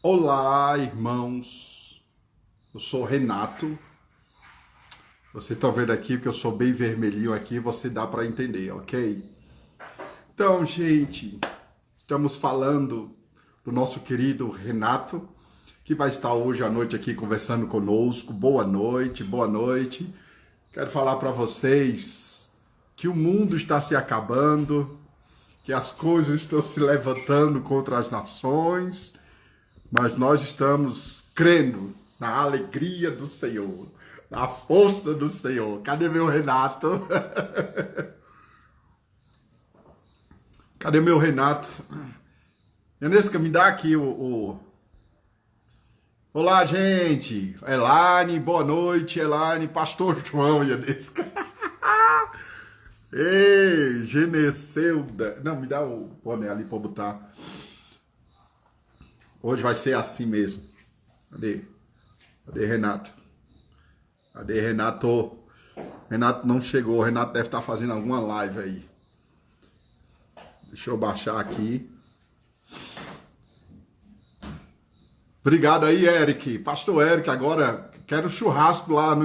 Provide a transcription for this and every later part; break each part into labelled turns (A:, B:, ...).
A: Olá, irmãos. Eu sou Renato. Você está vendo aqui que eu sou bem vermelhinho aqui, você dá para entender, ok? Então, gente, estamos falando do nosso querido Renato, que vai estar hoje à noite aqui conversando conosco. Boa noite, boa noite. Quero falar para vocês que o mundo está se acabando, que as coisas estão se levantando contra as nações, mas nós estamos crendo na alegria do Senhor, na força do Senhor. Cadê meu Renato? Cadê meu Renato? Enesca, me dá aqui o... Olá, gente. Elaine, boa noite, Elaine. Pastor João, Enesca. Ei, Geneceuda. Não, me dá o boné ali para botar. Hoje vai ser assim mesmo. Cadê? Cadê Renato? Cadê Renato? Renato não chegou. O Renato deve estar fazendo alguma live aí. Deixa eu baixar aqui. Obrigado aí, Eric. Pastor Eric, agora quero churrasco lá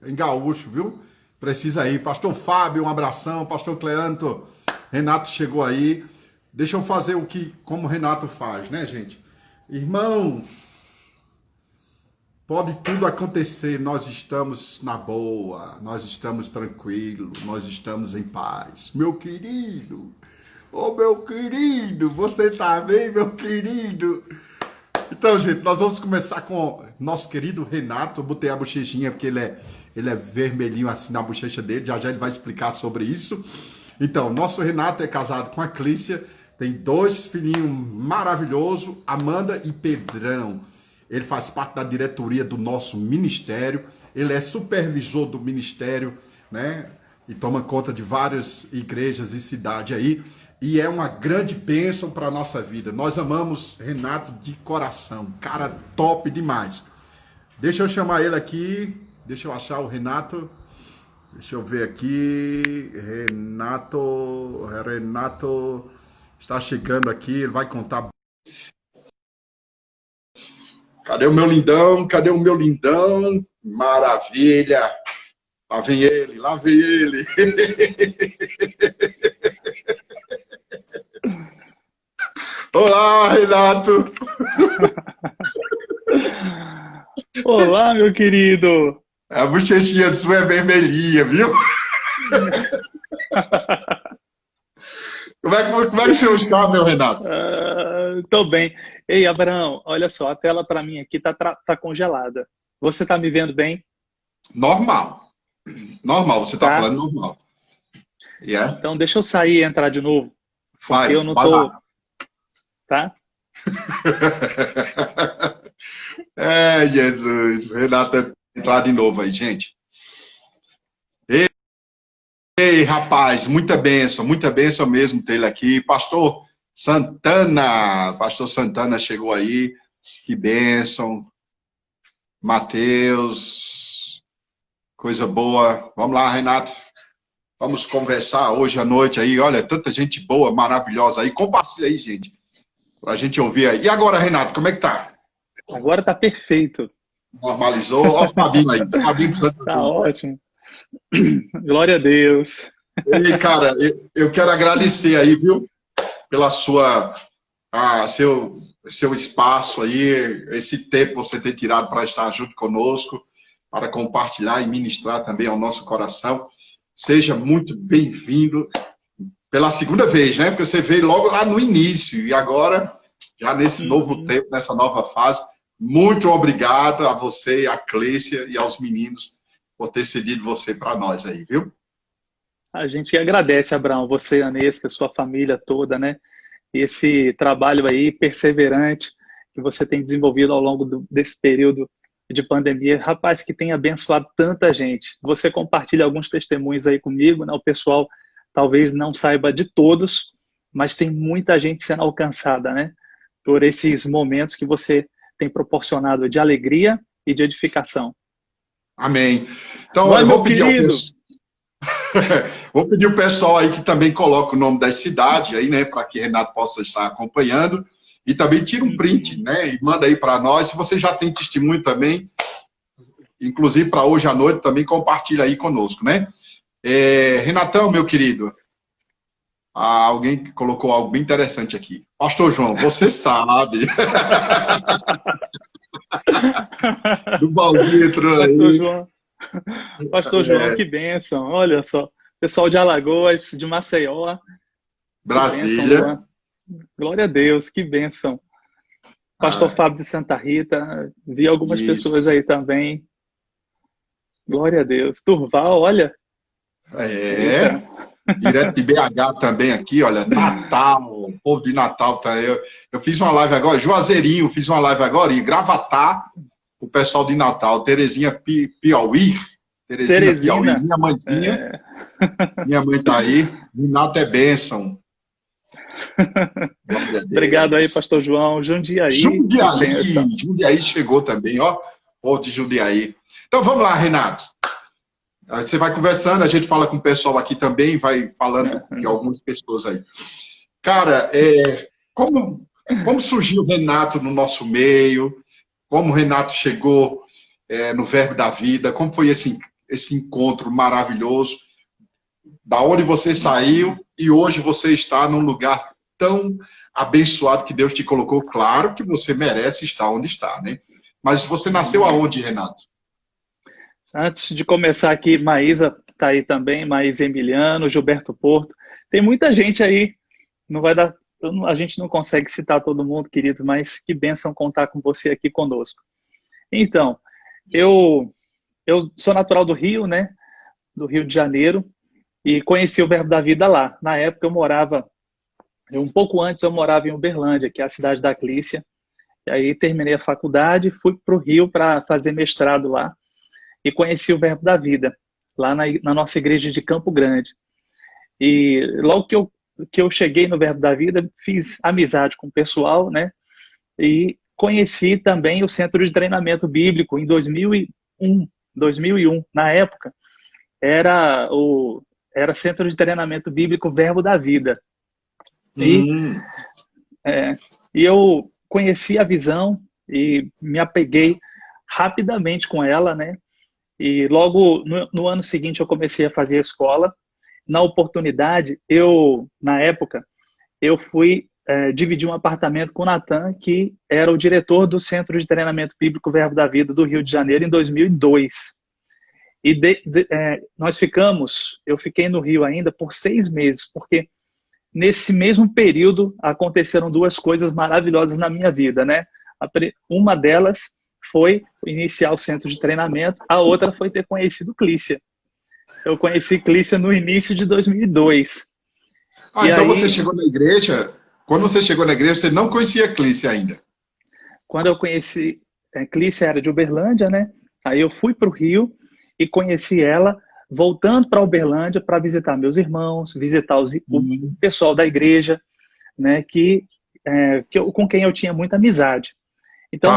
A: em Gaúcho, viu? Precisa ir. Pastor Fábio, um abração. Pastor Cleanto, Renato chegou aí. Deixa eu fazer como o Renato faz, né, gente? Irmãos, pode tudo acontecer, nós estamos na boa, nós estamos tranquilos, nós estamos em paz. Meu querido, ô meu querido, você tá bem, meu querido? Então, gente, nós vamos começar com nosso querido Renato. Eu botei a bochechinha porque ele é vermelhinho assim na bochecha dele, já já ele vai explicar sobre isso. Então, nosso Renato é casado com a Clícia, tem 2 filhinhos maravilhosos, Amanda e Pedrão. Ele faz parte da diretoria do nosso ministério, ele é supervisor do ministério, né? E toma conta de várias igrejas e cidades aí. E é uma grande bênção para a nossa vida. Nós amamos Renato de coração, cara top demais. Deixa eu chamar ele aqui, deixa eu achar o Renato. Deixa eu ver aqui. Renato está chegando aqui, ele vai contar. Cadê o meu lindão? Cadê o meu lindão? Maravilha! Lá vem ele, lá vem ele. Olá, Renato!
B: Olá, meu querido!
A: A bochechinha sua é vermelhinha, viu? Como é que o senhor está, meu Renato?
B: Tô bem. Ei, Abraão, olha só, a tela para mim aqui tá congelada. Você tá me vendo bem?
A: Normal. Normal, você está
B: Tá?
A: falando normal. Yeah?
B: Então deixa eu sair e entrar de novo, porque eu não
A: Vai
B: tô,
A: lá.
B: tá?
A: É, Jesus. Renato é entrar de novo aí, gente. Ei, rapaz, muita bênção mesmo ter ele aqui. Pastor Santana chegou aí, que bênção. Mateus, coisa boa. Vamos lá, Renato. Vamos conversar hoje à noite aí. Olha, tanta gente boa, maravilhosa aí. Compartilha aí, gente, pra gente ouvir aí. E agora, Renato, como é que tá?
B: Agora tá perfeito.
A: Normalizou? Olha o Fabinho aí. Fabinho de Santa
B: Tá
A: Cruz.
B: ótimo. Glória a Deus.
A: E, cara, eu quero agradecer aí, viu, pela seu espaço aí, esse tempo que você ter tirado para estar junto conosco, para compartilhar e ministrar também ao nosso coração. Seja muito bem-vindo pela segunda vez, né? Porque você veio logo lá no início e agora, já nesse novo
B: Uhum.
A: tempo, nessa nova fase, muito obrigado a você, a Clícia e aos meninos por ter cedido você para nós aí, viu?
B: A gente agradece, Abraão, você, Anesca, sua família toda, né? Esse trabalho aí perseverante que você tem desenvolvido ao longo desse período de pandemia, rapaz, que tem abençoado tanta gente. Você compartilha alguns testemunhos aí comigo, né? O pessoal talvez não saiba de todos, mas tem muita gente sendo alcançada, né? Por esses momentos que você tem proporcionado de alegria e de edificação.
A: Amém. Então,
B: Vai,
A: eu
B: meu
A: vou pedir ao
B: querido!
A: pessoal. Vou pedir o pessoal aí que também coloque o nome das cidades aí, né, para que Renato possa estar acompanhando. E também tira um print, né? E manda aí para nós. Se você já tem testemunho também, inclusive para hoje à noite, também compartilha aí conosco, né? Renatão, meu querido, alguém que colocou algo bem interessante aqui. Pastor João, você sabe. Do Valdir entrou
B: Pastor
A: aí.
B: João, Pastor João, que bênção. Olha só, pessoal de Alagoas, de Maceió, que bênção,
A: Brasília.
B: Luan. Glória a Deus, que bênção. Pastor Fábio de Santa Rita, vi algumas pessoas aí também. Glória a Deus. Turval, olha.
A: Direto de BH também aqui, olha, Natal, povo de Natal. Tá, eu fiz uma live agora, Juazeirinho, fiz uma live agora, em Gravatá, o pessoal de Natal, Terezinha Piauí, Terezinha Piauí, minha mãezinha, minha mãe tá aí, Natal é bênção.
B: Obrigado aí, Pastor João. Jundiaí.
A: Jundiaí chegou também, ó, povo de Jundiaí. Então vamos lá, Renato. Você vai conversando, a gente fala com o pessoal aqui também, vai falando de algumas pessoas aí. Cara, como surgiu o Renato no nosso meio? Como o Renato chegou no Verbo da Vida? Como foi esse encontro maravilhoso? Da onde você saiu e hoje você está num lugar tão abençoado que Deus te colocou. Claro que você merece estar onde está, né? Mas você nasceu aonde, Renato?
B: Antes de começar aqui, Maísa está aí também, Maísa Emiliano, Gilberto Porto. Tem muita gente aí, não vai dar, a gente não consegue citar todo mundo, queridos, mas que bênção contar com você aqui conosco. Então, eu sou natural do Rio, né? Do Rio de Janeiro, e conheci o Verbo da Vida lá. Na época eu morava, um pouco antes eu morava em Uberlândia, que é a cidade da Clícia. E aí terminei a faculdade, fui para o Rio para fazer mestrado lá. E conheci o Verbo da Vida, lá na nossa igreja de Campo Grande. E logo que eu cheguei no Verbo da Vida, fiz amizade com o pessoal, né? E conheci também o Centro de Treinamento Bíblico em 2001. Na época, era Centro de Treinamento Bíblico Verbo da Vida. E eu conheci a visão e me apeguei rapidamente com ela, né? E logo no ano seguinte eu comecei a fazer a escola. Na oportunidade, na época, eu fui dividir um apartamento com o Natan, que era o diretor do Centro de Treinamento Bíblico Verbo da Vida do Rio de Janeiro em 2002. E eu fiquei no Rio ainda por 6 meses, porque nesse mesmo período aconteceram 2 coisas maravilhosas na minha vida, né? Uma delas foi iniciar o centro de treinamento, a outra foi ter conhecido Clícia. Eu conheci Clícia no início de 2002.
A: Então você chegou na igreja, quando você chegou na igreja, você não conhecia Clícia ainda?
B: Quando eu conheci, Clícia era de Uberlândia, né? Aí eu fui para o Rio e conheci ela, voltando para Uberlândia para visitar meus irmãos, visitar o pessoal da igreja, né? Com quem eu tinha muita amizade. Então,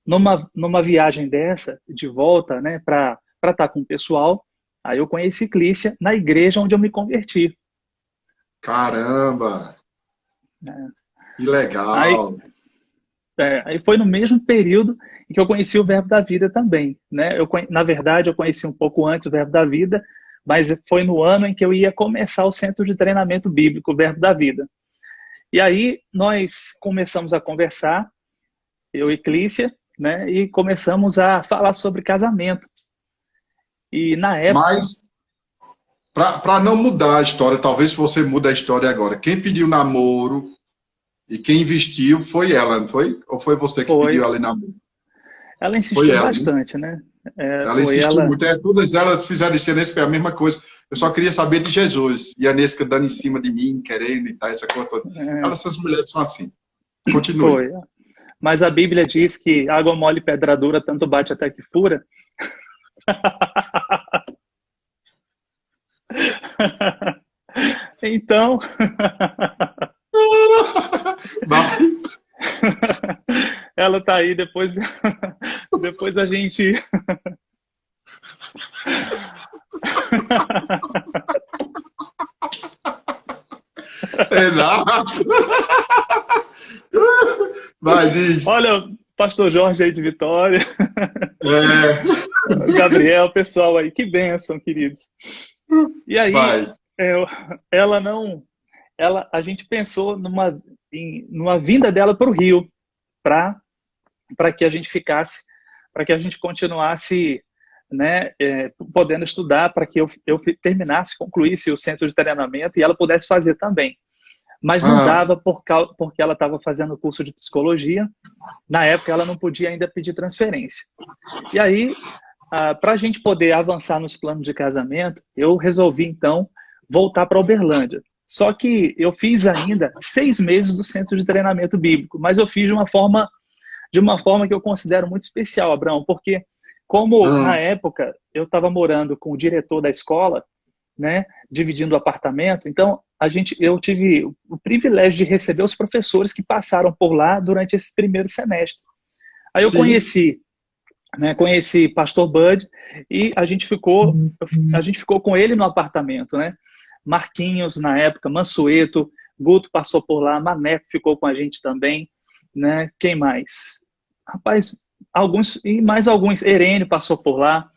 B: numa viagem dessa, de volta, né, para estar com o pessoal, aí eu conheci Clícia na igreja onde eu me converti.
A: Caramba! Que legal!
B: Aí foi no mesmo período em que eu conheci o Verbo da Vida também, né? Na verdade, eu conheci um pouco antes o Verbo da Vida, mas foi no ano em que eu ia começar o Centro de Treinamento Bíblico, o Verbo da Vida. E aí nós começamos a conversar, eu e Clícia, né? E começamos a falar sobre casamento. E na época...
A: Mas, para não mudar a história, talvez você mude a história agora. Quem pediu namoro e quem investiu foi ela, não foi? Ou foi você que pediu ela em namoro?
B: Ela insistiu bastante, né?
A: Ela insistiu muito. Todas elas fizeram isso, foi a mesma coisa. Eu só queria saber de Jesus. E a Nesca dando em cima de mim, querendo e tal, essa coisa toda. Essas mulheres são assim. Continue.
B: Foi. Mas a Bíblia diz que água mole e pedra dura tanto bate até que fura. Então... Ela tá aí, depois a gente...
A: Exato. Vai, diz.
B: Olha, pastor Jorge aí de Vitória,
A: É,
B: Gabriel, pessoal aí, que bênção, queridos. E aí,
A: vai.
B: é, ela não, a gente pensou numa vinda dela para o Rio, para que a gente ficasse, para que a gente continuasse, né, podendo estudar, para que eu terminasse, concluísse o centro de treinamento e ela pudesse fazer também. Mas não
A: Ah,
B: dava porque ela estava fazendo o curso de psicologia. Na época, ela não podia ainda pedir transferência. E aí, para a gente poder avançar nos planos de casamento, eu resolvi, então, voltar para Uberlândia. Só que eu fiz ainda 6 meses do centro de treinamento bíblico, mas eu fiz de uma forma que eu considero muito especial, Abraão, porque como na
A: ah,
B: época eu estava morando com o diretor da escola, né, dividindo o apartamento, então eu tive o privilégio de receber os professores que passaram por lá durante esse primeiro semestre. Aí eu
A: sim.
B: conheci Pastor Bud e a gente ficou com ele no apartamento, né? Marquinhos na época, Mansueto, Guto passou por lá, Maneco ficou com a gente também, né? Quem mais? Rapaz, alguns e mais alguns. Herênio passou por lá,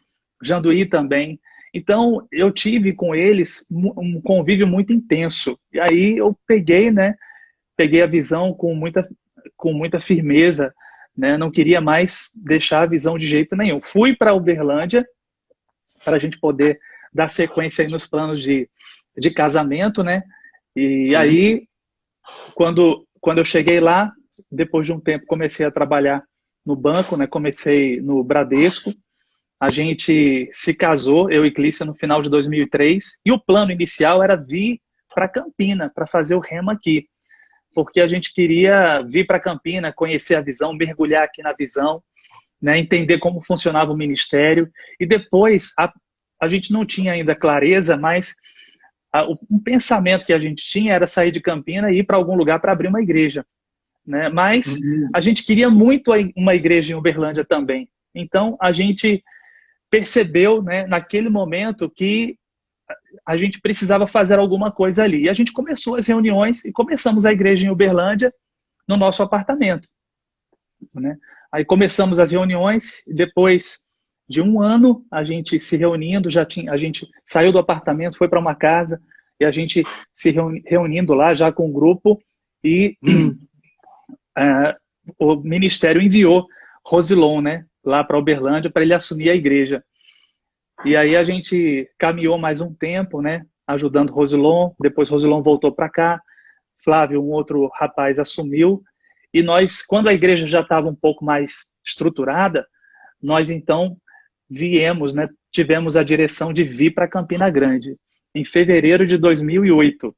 B: Janduí também. Então eu tive com eles um convívio muito intenso. E aí eu peguei, né? Peguei a visão com muita firmeza, né? Não queria mais deixar a visão de jeito nenhum. Fui para Uberlândia para a gente poder dar sequência aí nos planos de casamento, né? E
A: Sim.
B: aí, quando eu cheguei lá, depois de um tempo, comecei a trabalhar no banco, né? Comecei no Bradesco. A gente se casou, eu e Clícia, no final de 2003. E o plano inicial era vir para Campina, para fazer o rema aqui, porque a gente queria vir para Campina, conhecer a visão, mergulhar aqui na visão, né, entender como funcionava o ministério. E depois, a gente não tinha ainda clareza, mas um pensamento que a gente tinha era sair de Campina e ir para algum lugar para abrir uma igreja, né? Mas a
A: Hum,
B: gente queria muito uma igreja em Uberlândia também. Então, a gente percebeu, né, naquele momento que a gente precisava fazer alguma coisa ali. E a gente começou as reuniões e começamos a igreja em Uberlândia no nosso apartamento, né? Aí começamos as reuniões e depois de um ano a gente se reunindo, a gente saiu do apartamento, foi para uma casa e a gente se reunindo lá já com o grupo e
A: hum.
B: uh, o ministério enviou Rosilon, né, lá para Uberlândia para ele assumir a igreja. E aí a gente caminhou mais um tempo, né, ajudando Rosilon. Depois Rosilon voltou para cá, Flávio, um outro rapaz, assumiu. E nós, quando a igreja já estava um pouco mais estruturada, nós então viemos, né, tivemos a direção de vir para Campina Grande, em fevereiro de 2008.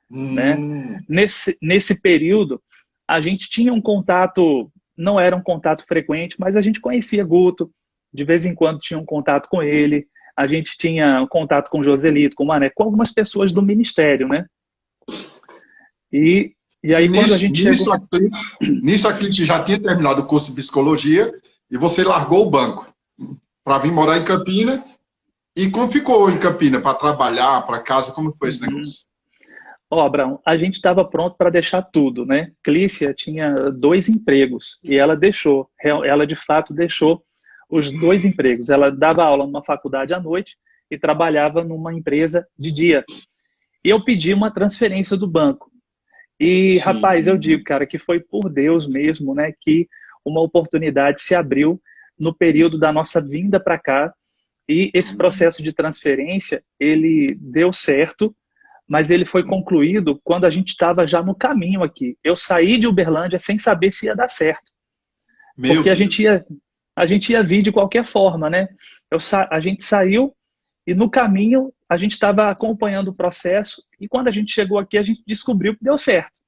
B: Né?
A: Hum.
B: Nesse período, a gente tinha um contato, não era um contato frequente, mas a gente conhecia Guto, de vez em quando tinha um contato com ele, a gente tinha um contato com Joselito, com o Mané, com algumas pessoas do ministério, né? E, e
A: E
B: aí quando a
A: nisso,
B: gente chegou,
A: nisso a Clint já tinha terminado o curso de psicologia e você largou o banco para vir morar em Campina. E como ficou em Campina para trabalhar, para casa, como foi esse
B: uhum.
A: negócio?
B: Ó, Abraão, a gente estava pronto para deixar tudo, né? Clícia tinha 2 empregos e ela deixou, ela de fato deixou os 2 empregos. Ela dava aula numa faculdade à noite e trabalhava numa empresa de dia. E eu pedi uma transferência do banco. E,
A: Sim.
B: rapaz, eu digo, cara, que foi por Deus mesmo, né, que uma oportunidade se abriu no período da nossa vinda para cá. E esse processo de transferência, ele deu certo, mas ele foi concluído quando a gente estava já no caminho aqui. Eu saí de Uberlândia sem saber se ia dar certo,
A: Meu
B: porque a gente
A: Deus.
B: ia, a gente ia vir de qualquer forma, né? A gente saiu e no caminho a gente estava acompanhando o processo e quando a gente chegou aqui a gente descobriu que deu certo.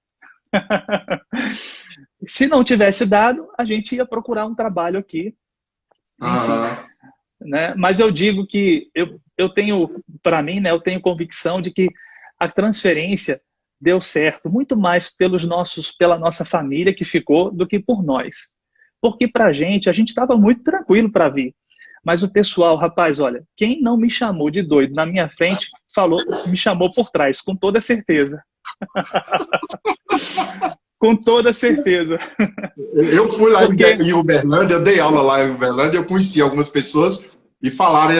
B: Se não tivesse dado, a gente ia procurar um trabalho aqui, enfim,
A: Ah,
B: né? Mas eu digo que eu tenho, para mim, né, eu tenho convicção de que a transferência deu certo muito mais pela nossa família que ficou do que por nós. Porque para a gente estava muito tranquilo para vir. Mas o pessoal, rapaz, olha, quem não me chamou de doido na minha frente, me chamou por trás, com toda certeza. Com toda certeza.
A: Eu fui lá
B: Porque
A: em Uberlândia, eu dei aula lá em Uberlândia, eu conheci algumas pessoas e falaram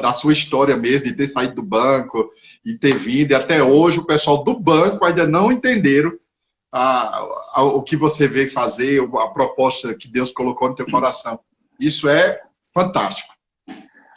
A: da sua história mesmo, de ter saído do banco e ter vindo, e até hoje o pessoal do banco ainda não entenderam o que você veio fazer, a proposta que Deus colocou no teu coração. Isso é fantástico.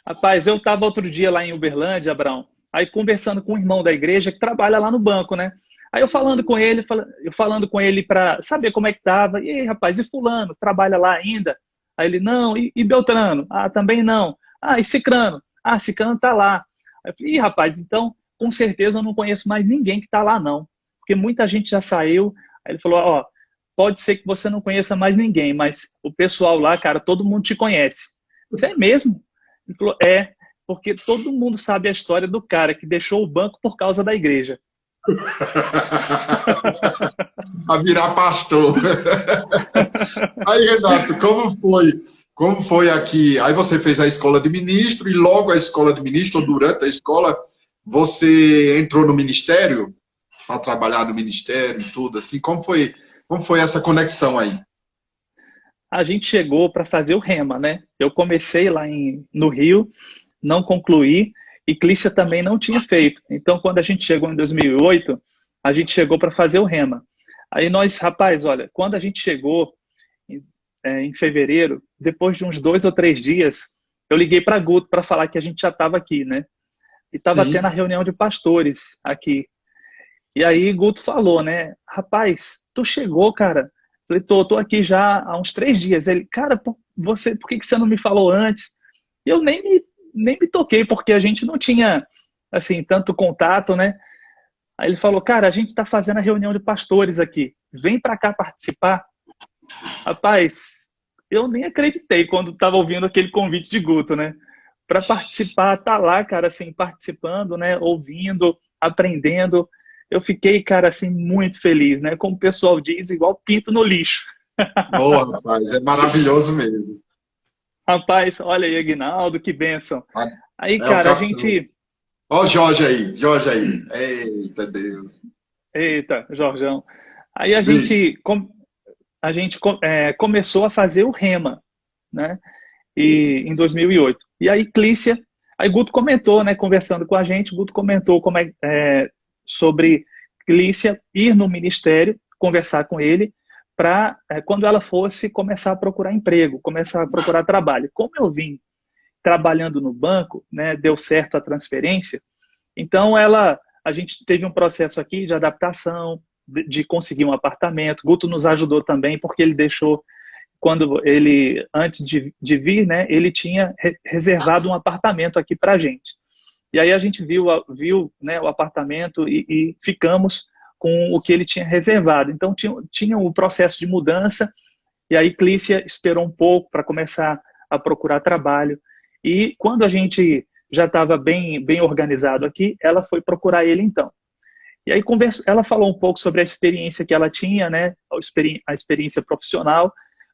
B: Rapaz, eu estava outro dia lá em Uberlândia, Abraão, aí conversando com um irmão da igreja que trabalha lá no banco, né? Aí eu falando com ele para saber como é que tava. E aí, rapaz, e fulano, trabalha lá ainda? Aí ele, não, e Beltrano? Ah, também não. Ah, e Cicrano? Ah, Cicrano tá lá. Aí eu falei, ih, rapaz, então com certeza eu não conheço mais ninguém que tá lá, não. Porque muita gente já saiu. Aí ele falou, ó, pode ser que você não conheça mais ninguém, mas o pessoal lá, cara, todo mundo te conhece. Você é mesmo? Ele falou, porque todo mundo sabe a história do cara que deixou o banco por causa da igreja.
A: A virar pastor. Aí, Renato, como foi? Como foi aqui? Aí você fez a escola de ministro e logo a escola de ministro, ou durante a escola, você entrou no ministério para trabalhar no ministério e tudo assim. Como foi essa conexão aí?
B: A gente chegou para fazer o rema, né? Eu comecei lá no Rio, não concluí, e Clícia também não tinha feito. Então, quando a gente chegou em 2008, a gente chegou para fazer o rema. Aí nós, rapaz, olha, quando a gente chegou em fevereiro, depois de uns 2 ou 3 dias, eu liguei para Guto para falar que a gente já estava aqui, né? E estava tendo a
A: Sim.
B: reunião de pastores aqui. E aí Guto falou, né? Rapaz, tu chegou, cara. Falei, tô aqui já há uns 3 dias. Ele, cara, por que você não me falou antes? Eu nem me toquei, porque a gente não tinha, assim, tanto contato, né? Aí ele falou, cara, a gente está fazendo a reunião de pastores aqui. Vem para cá participar. Rapaz, eu nem acreditei quando estava ouvindo aquele convite de Guto, né? Para participar, tá lá, cara, assim, participando, né? Ouvindo, aprendendo. Eu fiquei, cara, assim, muito feliz, né? Como o pessoal diz, igual pinto no lixo.
A: Oh, rapaz, é maravilhoso mesmo.
B: Rapaz, olha aí, Aguinaldo, que bênção. Aí,
A: É o
B: cara, a
A: capitão.
B: gente.
A: Ó, o Jorge aí, Jorge aí. Eita Deus.
B: Eita, Jorjão. Aí a
A: Vixe.
B: gente, começou a fazer o Rema, né? Em 2008. E aí, Clícia. Aí, Guto comentou, né? Conversando com a gente, Guto comentou sobre Clícia ir no ministério, conversar com ele, para quando ela fosse começar a procurar emprego, começar a procurar trabalho. Como eu vim trabalhando no banco, né, deu certo a transferência, então a gente teve um processo aqui de adaptação, de conseguir um apartamento. Guto nos ajudou também, porque ele deixou, quando ele, antes de vir, né, ele tinha reservado um apartamento aqui para a gente. E aí a gente viu né, o apartamento e ficamos com o que ele tinha reservado. Então tinha o processo de mudança, e aí Clícia esperou um pouco para começar a procurar trabalho. E quando a gente já estava bem organizado aqui, ela foi procurar ele então. E aí ela falou um pouco sobre a experiência que ela tinha, né, a experiência profissional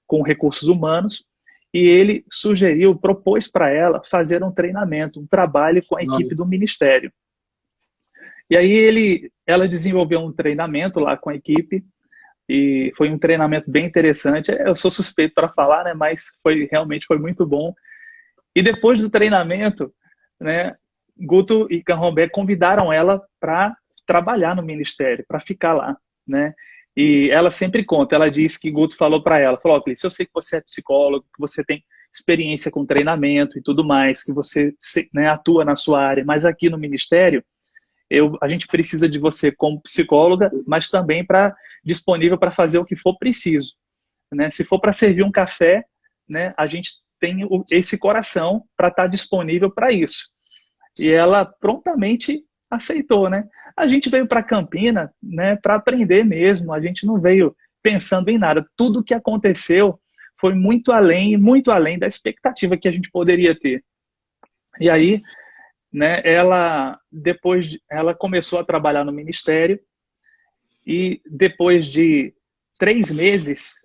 B: com recursos humanos, e ele propôs para ela fazer um treinamento, um trabalho com a equipe do ministério. E aí ela desenvolveu um treinamento lá com a equipe, e foi um treinamento bem interessante. Eu sou suspeito para falar, né, mas realmente foi muito bom. E depois do treinamento, né, Guto e Canrombé convidaram ela para trabalhar no ministério, para ficar lá, né? E ela sempre conta, ela diz que Guto falou para ela, falou, Clícia, eu sei que você é psicólogo, que você tem experiência com treinamento e tudo mais, que você, né, atua na sua área, mas aqui no ministério, a gente precisa de você como psicóloga, mas também disponível para fazer o que for preciso, né? Se for para servir um café, né, a gente tem esse coração para estar disponível para isso. E ela prontamente aceitou, né? A gente veio para Campina, né, para aprender mesmo. A gente não veio pensando em nada. Tudo o que aconteceu foi muito além da expectativa que a gente poderia ter. E aí, né, ela começou a trabalhar no ministério e depois de 3 meses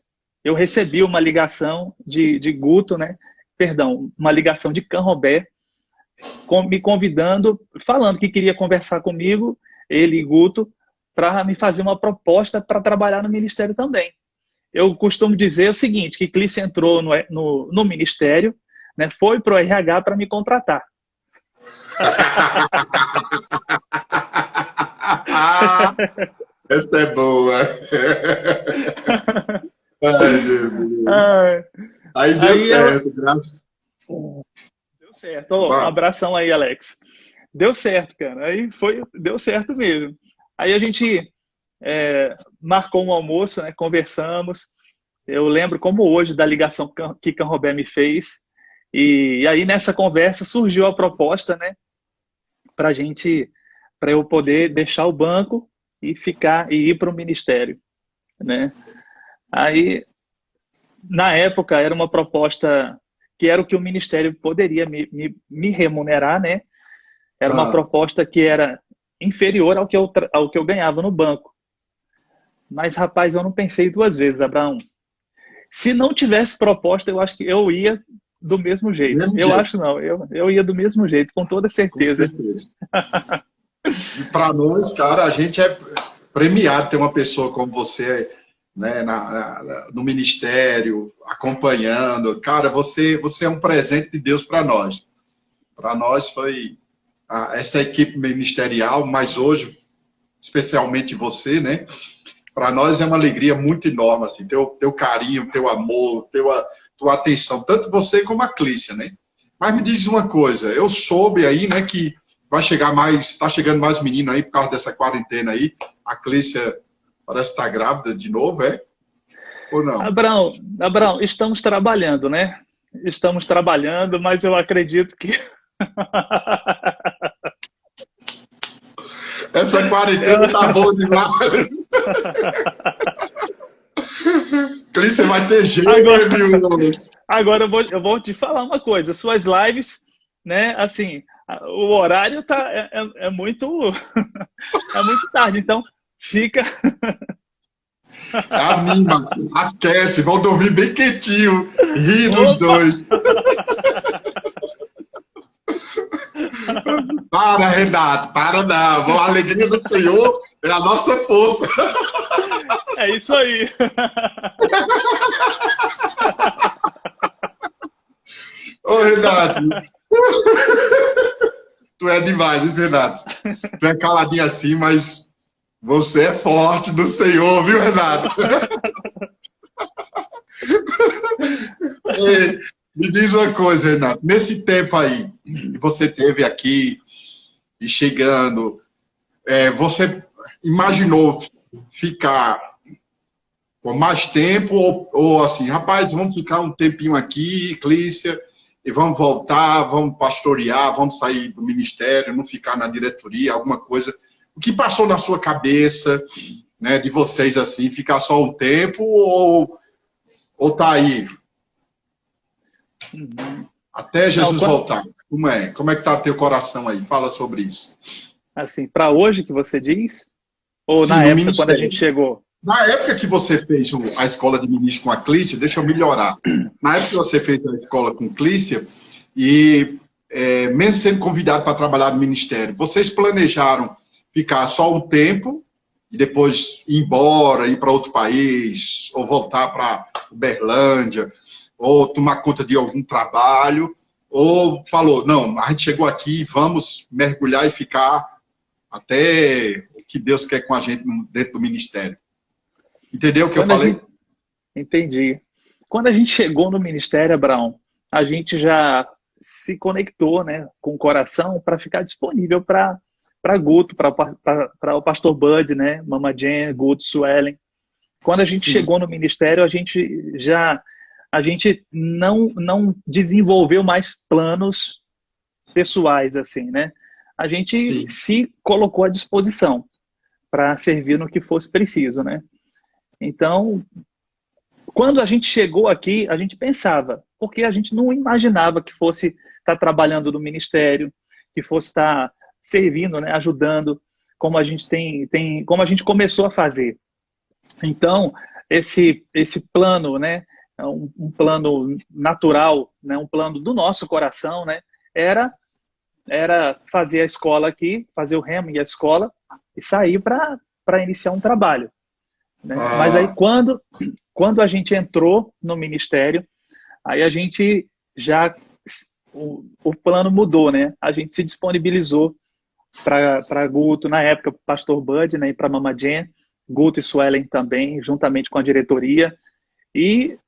B: eu recebi uma ligação de Guto, né? Perdão, uma ligação de Canrobé, me convidando, falando que queria conversar comigo, ele e Guto, para me fazer uma proposta para trabalhar no ministério também. Eu costumo dizer o seguinte, que Clícia entrou no ministério, né, foi para o RH para me contratar.
A: Essa é boa. Ai, Jesus. Aí deu certo, graças.
B: Deu certo. Oh, um abração aí, Alex. Deu certo, cara. Deu certo mesmo. Aí a gente marcou um almoço, né, conversamos. Eu lembro como hoje da ligação que Canrobé me fez. E aí nessa conversa surgiu a proposta, né, para eu poder deixar o banco e ir para o ministério, né? Aí, na época, era uma proposta que era o que o ministério poderia me remunerar, né? Era uma proposta que era inferior ao que eu ganhava no banco. Mas, rapaz, eu não pensei duas vezes, Abraão. Se não tivesse proposta, eu acho que eu ia do mesmo jeito. Acho não, eu ia do mesmo jeito, com toda certeza.
A: Com certeza. E para nós, cara, a gente é premiado ter uma pessoa como você, né, no ministério, acompanhando. Cara, você é um presente de Deus para nós. Para nós foi essa equipe ministerial, mas hoje, especialmente você, né? Para nós é uma alegria muito enorme, assim, teu carinho, teu amor, tua atenção, tanto você como a Clícia, né? Mas me diz uma coisa, eu soube aí, né, que está chegando mais menino aí por causa dessa quarentena aí. A Clícia parece estar grávida de novo, é? Ou não?
B: Abraão, estamos trabalhando, né? Estamos trabalhando, mas eu acredito que...
A: Essa quarentena tá boa demais. Clícia vai ter jeito,
B: agora eu vou te falar uma coisa. Suas lives, né, assim, o horário é muito é muito tarde, então fica
A: anima, aquece, vão dormir bem quietinho, rindo os dois. Para, Renato, para não. A alegria do Senhor é a nossa força.
B: É isso aí.
A: Ô, Renato. Tu é demais, Renato. Tu é caladinho assim, mas você é forte no Senhor, viu, Renato? Ei, me diz uma coisa, Renato. Nesse tempo aí que você teve aqui e chegando, você imaginou ficar por mais tempo ou assim, rapaz, vamos ficar um tempinho aqui, Clícia, e vamos voltar, vamos pastorear, vamos sair do ministério, não ficar na diretoria, alguma coisa. O que passou na sua cabeça, né, de vocês assim, ficar só um tempo ou tá aí? Até Jesus voltar. Como é? Como é que tá teu coração aí? Fala sobre isso.
B: Assim, para hoje que você diz? Ou sim, na época quando a gente chegou?
A: Na época que você fez a escola de ministro com a Clícia, deixa eu melhorar. Na época que você fez a escola com Clícia, e mesmo sendo convidado para trabalhar no ministério, vocês planejaram ficar só um tempo e depois ir embora, ir para outro país, ou voltar para Uberlândia, ou tomar conta de algum trabalho, ou falou, não, a gente chegou aqui, vamos mergulhar e ficar até o que Deus quer com a gente dentro do ministério. Entendeu o que eu falei?
B: Entendi. Quando a gente chegou no ministério, Abraão, a gente já se conectou, né, com o coração para ficar disponível para Guto, para o pastor Bud, né, Mama Jen, Guto, Suelen. Quando a gente chegou no ministério, a gente não desenvolveu mais planos pessoais, assim, né? A gente se colocou à disposição para servir no que fosse preciso, né? Então, quando a gente chegou aqui, a gente pensava, porque a gente não imaginava que fosse estar trabalhando no ministério, que fosse estar servindo, né, ajudando, como a gente como a gente começou a fazer. Então, esse plano, né, um plano natural, né, um plano do nosso coração, né, era fazer a escola aqui, fazer o remo e a escola e sair para para iniciar um trabalho, né? Mas aí quando a gente entrou no ministério, aí a gente já, o plano mudou, né? A gente se disponibilizou para Guto, na época, para o Pastor Bud, né? E para a Mama Jen, Guto e Suelen também, juntamente com a diretoria. E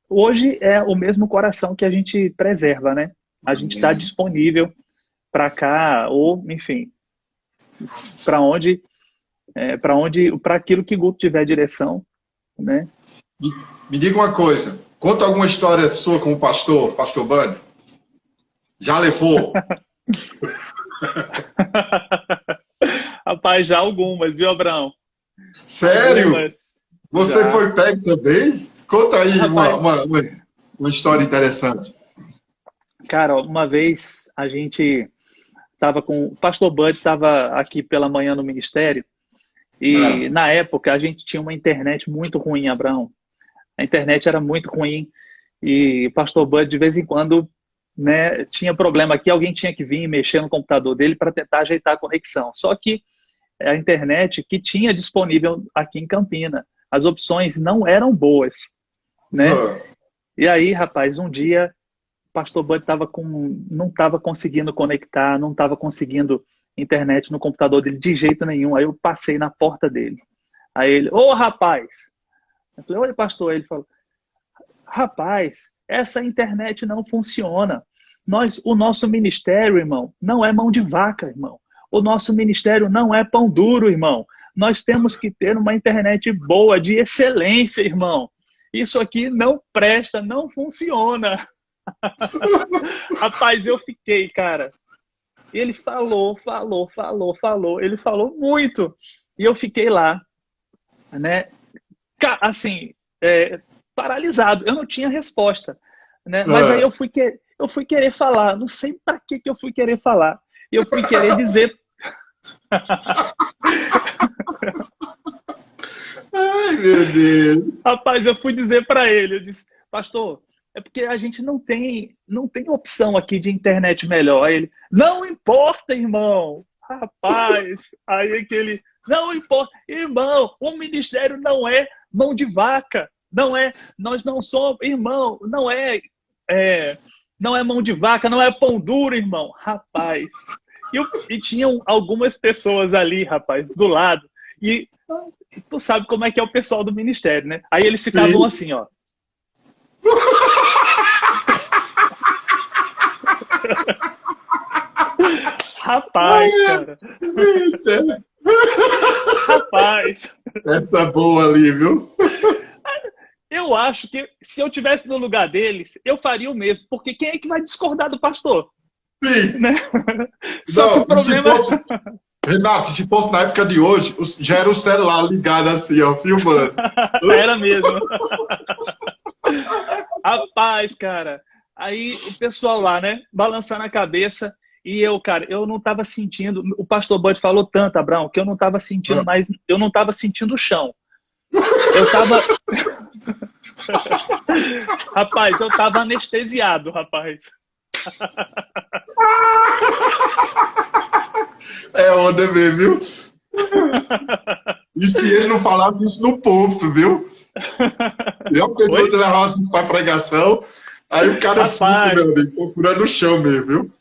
B: hoje é o mesmo coração que a gente preserva, né? A gente está disponível para cá, ou, enfim, para aquilo que Guto tiver direção, né?
A: Me diga uma coisa, conta alguma história sua como pastor Bud. Já levou?
B: Rapaz, já algumas, viu, Abraão?
A: Sério?
B: Algumas.
A: Você
B: Já.
A: foi pego também? Conta aí
B: Rapaz,
A: uma história interessante.
B: cara, uma vez a gente estava com... O pastor Bud estava aqui pela manhã no ministério e, na época, a gente tinha uma internet muito ruim, Abraão. A internet era muito ruim e o pastor Bud, de vez em quando, né, tinha problema aqui, alguém tinha que vir e mexer no computador dele para tentar ajeitar a conexão. Só que a internet que tinha disponível aqui em Campina, as opções não eram boas, né? E aí, rapaz, um dia o pastor Bud não estava conseguindo conectar, não estava conseguindo internet no computador dele de jeito nenhum. Aí eu passei na porta dele. Aí ele, ô rapaz! Eu falei, oi pastor. Aí ele falou, rapaz, essa internet não funciona. O nosso ministério, irmão, não é mão de vaca, irmão. O nosso ministério não é pão duro, irmão. Nós temos que ter uma internet boa, de excelência, irmão. Isso aqui não presta, não funciona. Rapaz, eu fiquei, cara. Ele falou. Ele falou muito. E eu fiquei lá, né? Assim, paralisado. Eu não tinha resposta, né? Mas aí eu fui querer falar. Não sei para que eu fui querer falar. Eu fui querer dizer...
A: Ai, meu Deus.
B: Rapaz, eu fui dizer para ele, eu disse, pastor, é porque a gente não tem opção aqui de internet melhor. Aí ele, não importa, irmão. Rapaz, aí aquele, não importa, irmão, o ministério não é mão de vaca, não é, nós não somos, irmão, não é mão de vaca, não é pão duro, irmão. Rapaz, e tinham algumas pessoas ali, rapaz, do lado, e tu sabe como é que é o pessoal do ministério, né? Aí eles ficavam assim, ó. Rapaz, cara. Rapaz.
A: Essa boa ali, viu?
B: Eu acho que se eu tivesse no lugar deles, eu faria o mesmo. Porque quem é que vai discordar do pastor?
A: Sim.
B: Né? Só que o problema...
A: Renato, se fosse na época de hoje, já era o celular ligado assim, ó, filmando.
B: Era mesmo. Rapaz, cara. Aí o pessoal lá, né, balançando a cabeça. E eu, cara, eu não estava sentindo... O pastor Bud falou tanto, Abraão, que eu não estava sentindo mais... Eu não estava sentindo o chão. Eu tava... Rapaz, eu tava anestesiado, rapaz.
A: É onda mesmo, viu? E se ele não falasse isso no púlpito, viu? Eu pensei que levasse isso para pregação, aí o cara fica, meu amigo, procurando o chão mesmo, viu?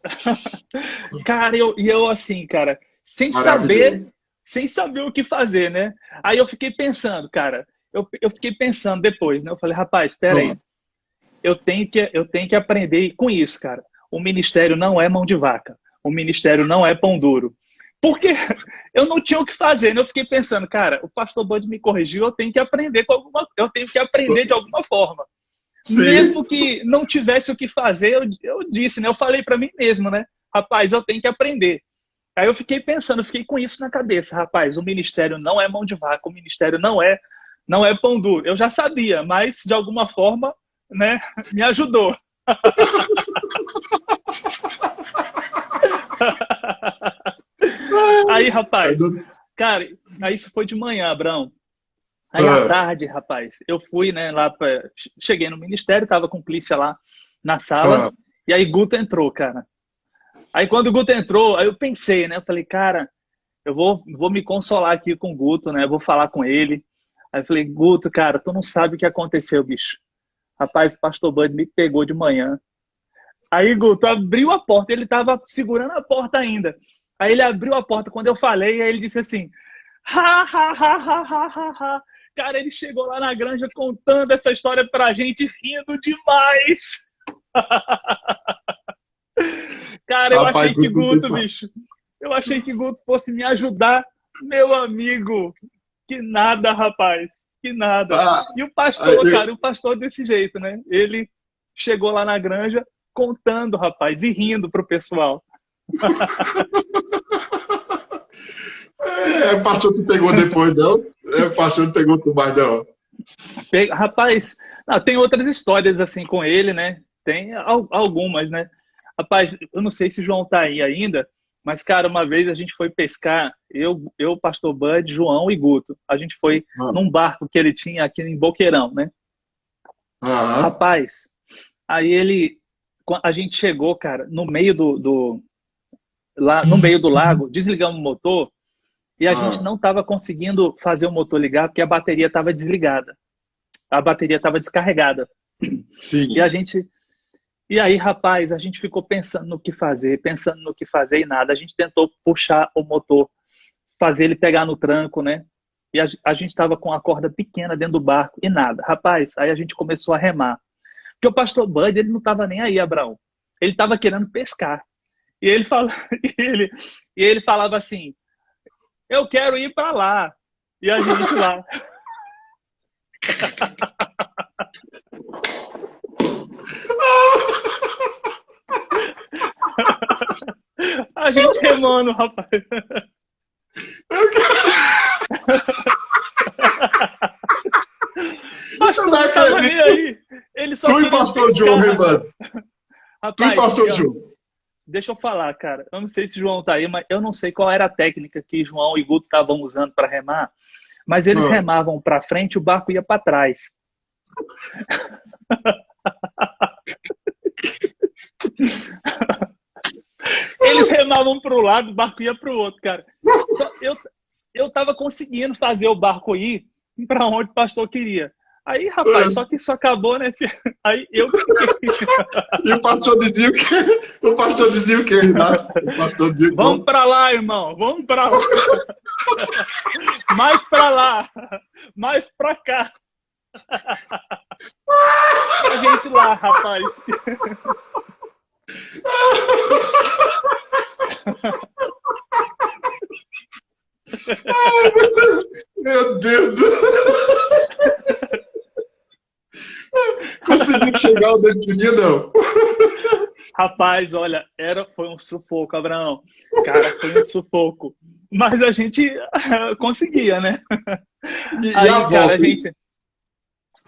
B: Cara, eu assim, cara, sem saber o que fazer, né? Aí eu fiquei pensando, cara, eu fiquei pensando depois, né? Eu falei, rapaz, espera aí, eu tenho que aprender com isso, cara. O ministério não é mão de vaca. O ministério não é pão duro. Porque eu não tinha o que fazer, né? Eu fiquei pensando, cara, o pastor Bud me corrigiu, eu tenho que aprender de alguma forma. Sim. Mesmo que não tivesse o que fazer, eu disse, né? Eu falei para mim mesmo, né? Rapaz, eu tenho que aprender. Aí eu fiquei pensando, eu fiquei com isso na cabeça. Rapaz, o ministério não é mão de vaca, o ministério não é pão duro. Eu já sabia, mas de alguma forma, né, me ajudou. Aí, rapaz, cara, aí isso foi de manhã, Abraão. Aí à tarde, rapaz, eu fui, né, cheguei no ministério, tava com o Clícia lá na sala, e aí Guto entrou, cara. Aí quando o Guto entrou, aí eu pensei, né, eu falei, cara, vou me consolar aqui com o Guto, né? Vou falar com ele. Aí eu falei, Guto, cara, tu não sabe o que aconteceu, bicho. Rapaz, o pastor Bud me pegou de manhã. Aí, Guto, abriu a porta, ele tava segurando a porta ainda. Aí ele abriu a porta quando eu falei, aí ele disse assim, ha, ha, ha, ha, ha, ha, ha. Cara, ele chegou lá na granja contando essa história pra gente, rindo demais. Cara, eu
A: Rapaz,
B: achei que
A: você
B: Guto, bicho, eu achei que Guto fosse me ajudar. Meu amigo, que nada, rapaz, que nada.
A: ah,
B: E o pastor, cara, o pastor desse jeito, né? Ele chegou lá na granja contando, rapaz, e rindo pro pessoal.
A: o pastor te pegou depois, não? O pastor não pegou tu mais, não.
B: Rapaz, não, tem outras histórias assim com ele, né? Tem algumas, né? Rapaz, eu não sei se o João tá aí ainda, mas, cara, uma vez a gente foi pescar, eu, Pastor Bud, João e Guto. A gente foi num barco que ele tinha aqui em Boqueirão, né? Rapaz, aí a gente chegou, cara, no meio lá no meio do lago, desligamos o motor e a gente não estava conseguindo fazer o motor ligar porque a bateria estava desligada. A bateria estava descarregada.
A: Sim.
B: E aí, rapaz, a gente ficou pensando no que fazer e nada. A gente tentou puxar o motor, fazer ele pegar no tranco, né? E a gente estava com a corda pequena dentro do barco e nada. Rapaz, aí a gente começou a remar. Porque o pastor Bud, ele não estava nem aí, Abraão. Ele estava querendo pescar. E ele, e ele falava assim, eu quero ir para lá. E a gente lá. A gente remando, rapaz. Pastor não tava nem aí. Ele só queria
A: pastor João remando.
B: Rapaz,
A: pastor João.
B: Deixa eu falar, cara. Eu não sei se o João tá aí, mas eu não sei qual era a técnica que João e Guto estavam usando para remar. Mas eles remavam para frente e o barco ia para trás. Eles remavam para o lado, o barco ia para o outro, cara. Eu tava conseguindo fazer o barco ir para onde o pastor queria. Aí, rapaz, só que isso acabou, né, filho? Aí eu...
A: E o pastor dizia o quê? O pastor dizia o quê, Renato? O pastor dizia
B: vamos para lá, irmão, vamos para lá. Mais para lá, mais para cá. A gente lá, rapaz.
A: Meu Deus do... Conseguiu chegar onde ele queria, não?
B: Rapaz, olha, foi um sufoco, Abraão. Cara, foi um sufoco. Mas a gente conseguia, né? Aí, cara, a gente...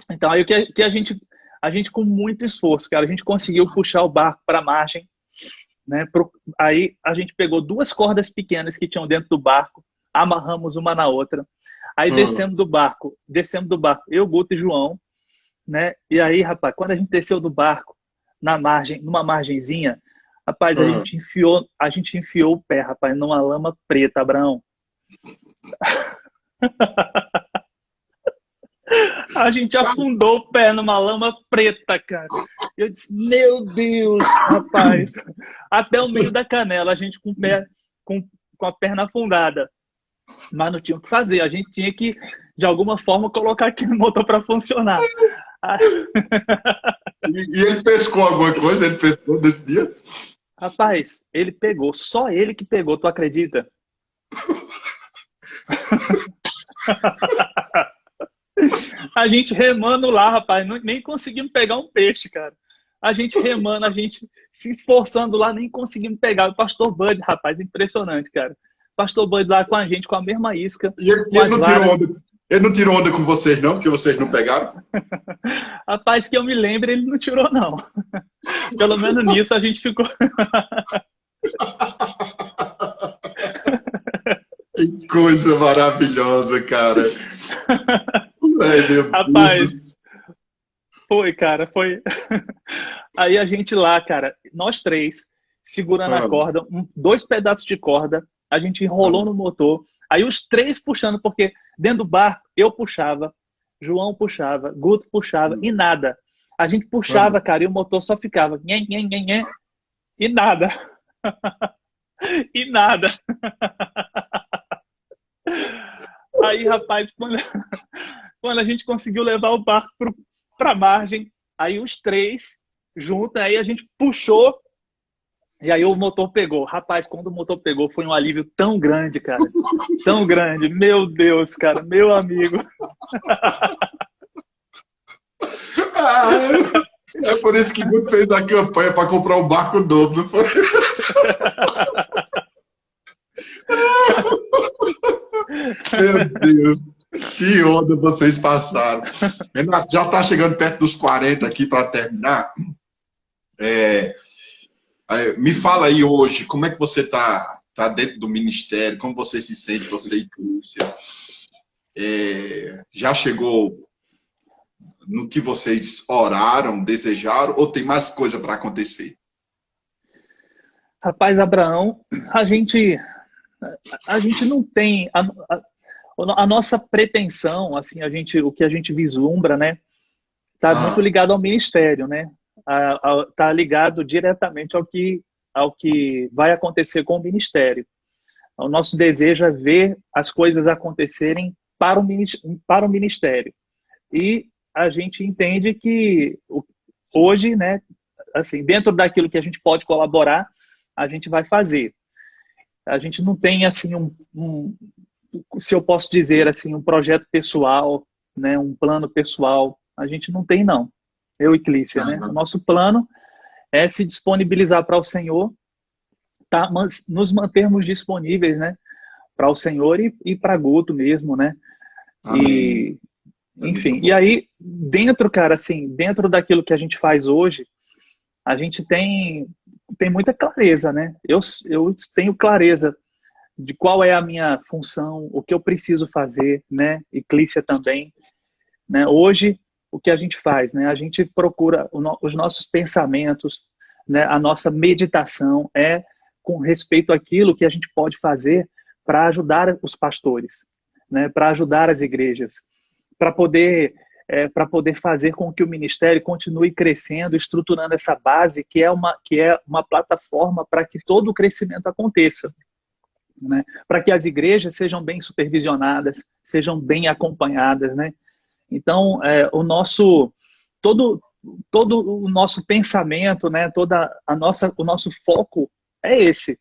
B: Então, aí o que a gente com muito esforço, cara, a gente conseguiu puxar o barco para a margem, né? Aí a gente pegou 2 cordas pequenas que tinham dentro do barco, amarramos uma na outra. Aí descemos do barco, eu, Guto e João, né? E aí, rapaz, quando a gente desceu do barco, na margem, numa margenzinha, rapaz, a gente enfiou o pé, rapaz, numa lama preta, Abraão. A gente afundou o pé numa lama preta, cara. Eu disse, meu Deus, rapaz. Até o meio da canela, a gente com o pé, com a perna afundada. Mas não tinha o que fazer. A gente tinha que, de alguma forma, colocar aquele motor para funcionar.
A: E ele pescou alguma coisa? Ele pescou nesse dia?
B: Rapaz, ele pegou. Só ele que pegou, tu acredita? A gente remando lá, rapaz, nem conseguimos pegar um peixe, cara. A gente remando, a gente se esforçando lá, nem conseguimos pegar. O pastor Bud, rapaz, impressionante, cara. O pastor Bud lá com a gente, com a mesma isca.
A: E ele não tirou onda com vocês, não? Porque vocês não pegaram?
B: Rapaz, que eu me lembro, ele não tirou, não. Pelo menos nisso a gente ficou...
A: Que coisa maravilhosa, cara. Ai, meu
B: Rapaz,
A: Deus.
B: foi, cara, foi. Aí a gente lá, cara, nós 3, segurando a corda, 2 pedaços de corda, a gente enrolou no motor, aí os três puxando, porque dentro do barco eu puxava, João puxava, Guto puxava, e nada. A gente puxava, cara, e o motor só ficava nhen, nhen, nhen, nhen, e nada. E nada. Aí, rapaz, quando a gente conseguiu levar o barco para a margem, aí os três juntos, aí a gente puxou e aí o motor pegou. Rapaz, quando o motor pegou, foi um alívio tão grande, cara. Tão grande. Meu Deus, cara, meu amigo.
A: É por isso que muito fez a campanha para comprar um barco novo, não foi? Meu Deus, que onda vocês passaram. Renato, já está chegando perto dos 40 aqui para terminar. Me fala aí hoje, como é que você está dentro do ministério, como você se sente, você e Clícia? Já chegou no que vocês oraram, desejaram, ou tem mais coisa para acontecer?
B: Rapaz, Abraão, a gente não tem a nossa pretensão, assim, o que a gente vislumbra, né, tá muito ligado ao ministério, né? Tá ligado diretamente ao que vai acontecer com o ministério. O nosso desejo é ver as coisas acontecerem para o ministério. E a gente entende que hoje, né, assim, dentro daquilo que a gente pode colaborar, a gente vai fazer. A gente não tem, assim, se eu posso dizer, assim, um projeto pessoal, né, um plano pessoal. A gente não tem, não. Eu e Clícia, né? O nosso plano é se disponibilizar para o Senhor, nos mantermos disponíveis, né, para o Senhor e para Guto mesmo, né?
A: Amém.
B: Enfim, e aí, cara, assim, dentro daquilo que a gente faz hoje, a gente tem muita clareza, né? Eu tenho clareza de qual é a minha função, o que eu preciso fazer, né? E Clícia também, né? Hoje, o que a gente faz, né? A gente procura os nossos pensamentos, né? A nossa meditação é com respeito àquilo que a gente pode fazer para ajudar os pastores, né? Para ajudar as igrejas, para poder fazer com que o ministério continue crescendo, estruturando essa base que é uma plataforma para que todo o crescimento aconteça, né? Para que as igrejas sejam bem supervisionadas, sejam bem acompanhadas, né? Então, todo o nosso pensamento, né? O nosso foco é esse.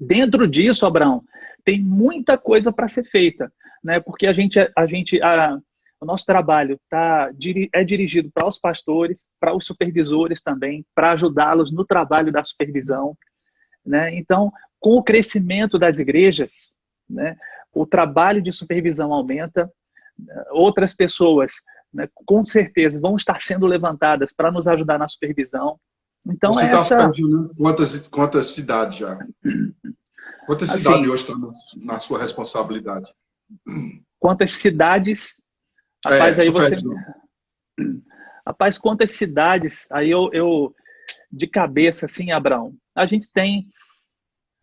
B: Dentro disso, Abraão, tem muita coisa para ser feita, né? Porque o nosso trabalho é dirigido para os pastores, para os supervisores também, para ajudá-los no trabalho da supervisão, né? Então, com o crescimento das igrejas, né, o trabalho de supervisão aumenta, outras pessoas, né, com certeza vão estar sendo levantadas para nos ajudar na supervisão. Então,
A: você está supervisionando quantas cidades já? Quantas cidades hoje estão na sua responsabilidade?
B: Quantas cidades? Rapaz, aí você... Rapaz, quantas cidades? Aí eu de cabeça, assim, Abraão, a gente tem...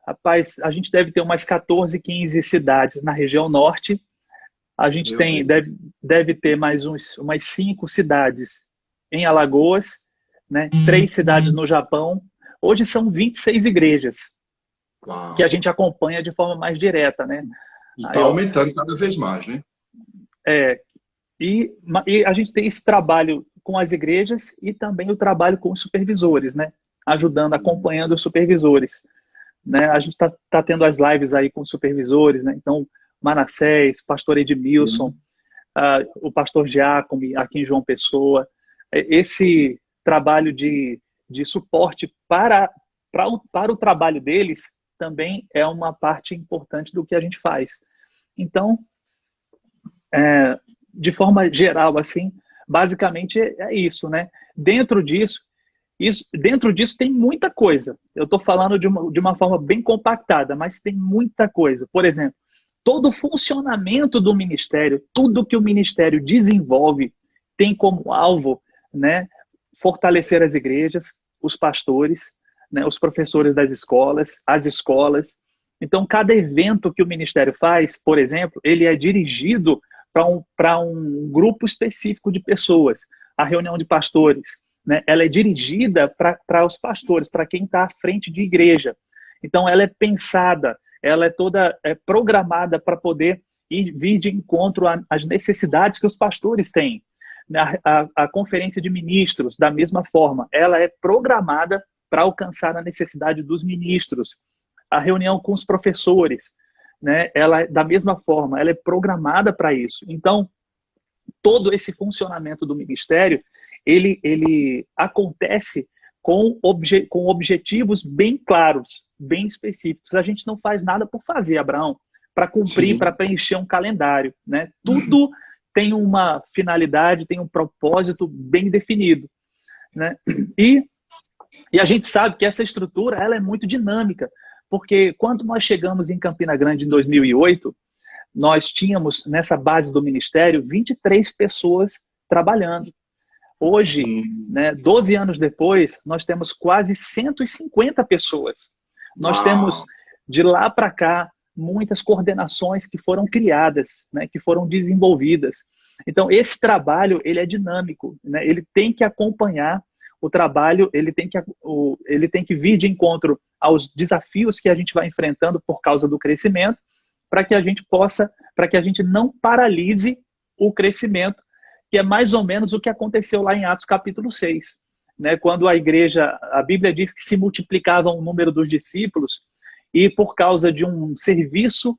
B: Rapaz, a gente deve ter umas 14, 15 cidades na região norte. A gente deve ter mais umas 5 cidades em Alagoas, né? 3 cidades no Japão. Hoje são 26 igrejas. Uau. Que a gente acompanha de forma mais direta, né?
A: E está aumentando cada vez mais, né?
B: E a gente tem esse trabalho com as igrejas e também o trabalho com os supervisores, né? Ajudando, acompanhando os supervisores, né? A gente tá tendo as lives aí com os supervisores, né? Então, Manassés, pastor Edmilson, o pastor Giacomo, aqui em João Pessoa. Esse trabalho de suporte para o trabalho deles também é uma parte importante do que a gente faz. Então, de forma geral, assim, basicamente é isso, né? Dentro disso tem muita coisa. Eu estou falando de uma forma bem compactada, mas tem muita coisa. Por exemplo, todo o funcionamento do ministério, tudo que o ministério desenvolve, tem como alvo, né, fortalecer as igrejas, os pastores, né, os professores das escolas, as escolas, Então, cada evento que o ministério faz, por exemplo, ele é dirigido para um grupo específico de pessoas. A reunião de pastores, né, ela é dirigida para os pastores, para quem está à frente de igreja. Então, ela é pensada, ela é toda programada para poder vir de encontro às necessidades que os pastores têm. A conferência de ministros, da mesma forma, ela é programada para alcançar a necessidade dos ministros. A reunião com os professores, né, ela, da mesma forma, ela é programada para isso. Então, todo esse funcionamento do ministério, ele acontece com objetivos bem claros, bem específicos. A gente não faz nada por fazer, Abraão, para cumprir, para preencher um calendário, né? Tudo tem uma finalidade, tem um propósito bem definido, né? E a gente sabe que essa estrutura, ela é muito dinâmica, porque quando nós chegamos em Campina Grande em 2008, nós tínhamos nessa base do ministério 23 pessoas trabalhando. Hoje, né, 12 anos depois, nós temos quase 150 pessoas. Nós temos, de lá para cá, muitas coordenações que foram criadas, né, que foram desenvolvidas. Então, esse trabalho, ele é dinâmico, né? Ele tem que acompanhar o trabalho, ele tem que vir de encontro aos desafios que a gente vai enfrentando por causa do crescimento, para que a gente não paralise o crescimento, que é mais ou menos o que aconteceu lá em Atos capítulo 6. Né? Quando a igreja, a Bíblia diz que se multiplicava o número dos discípulos, e por causa de um serviço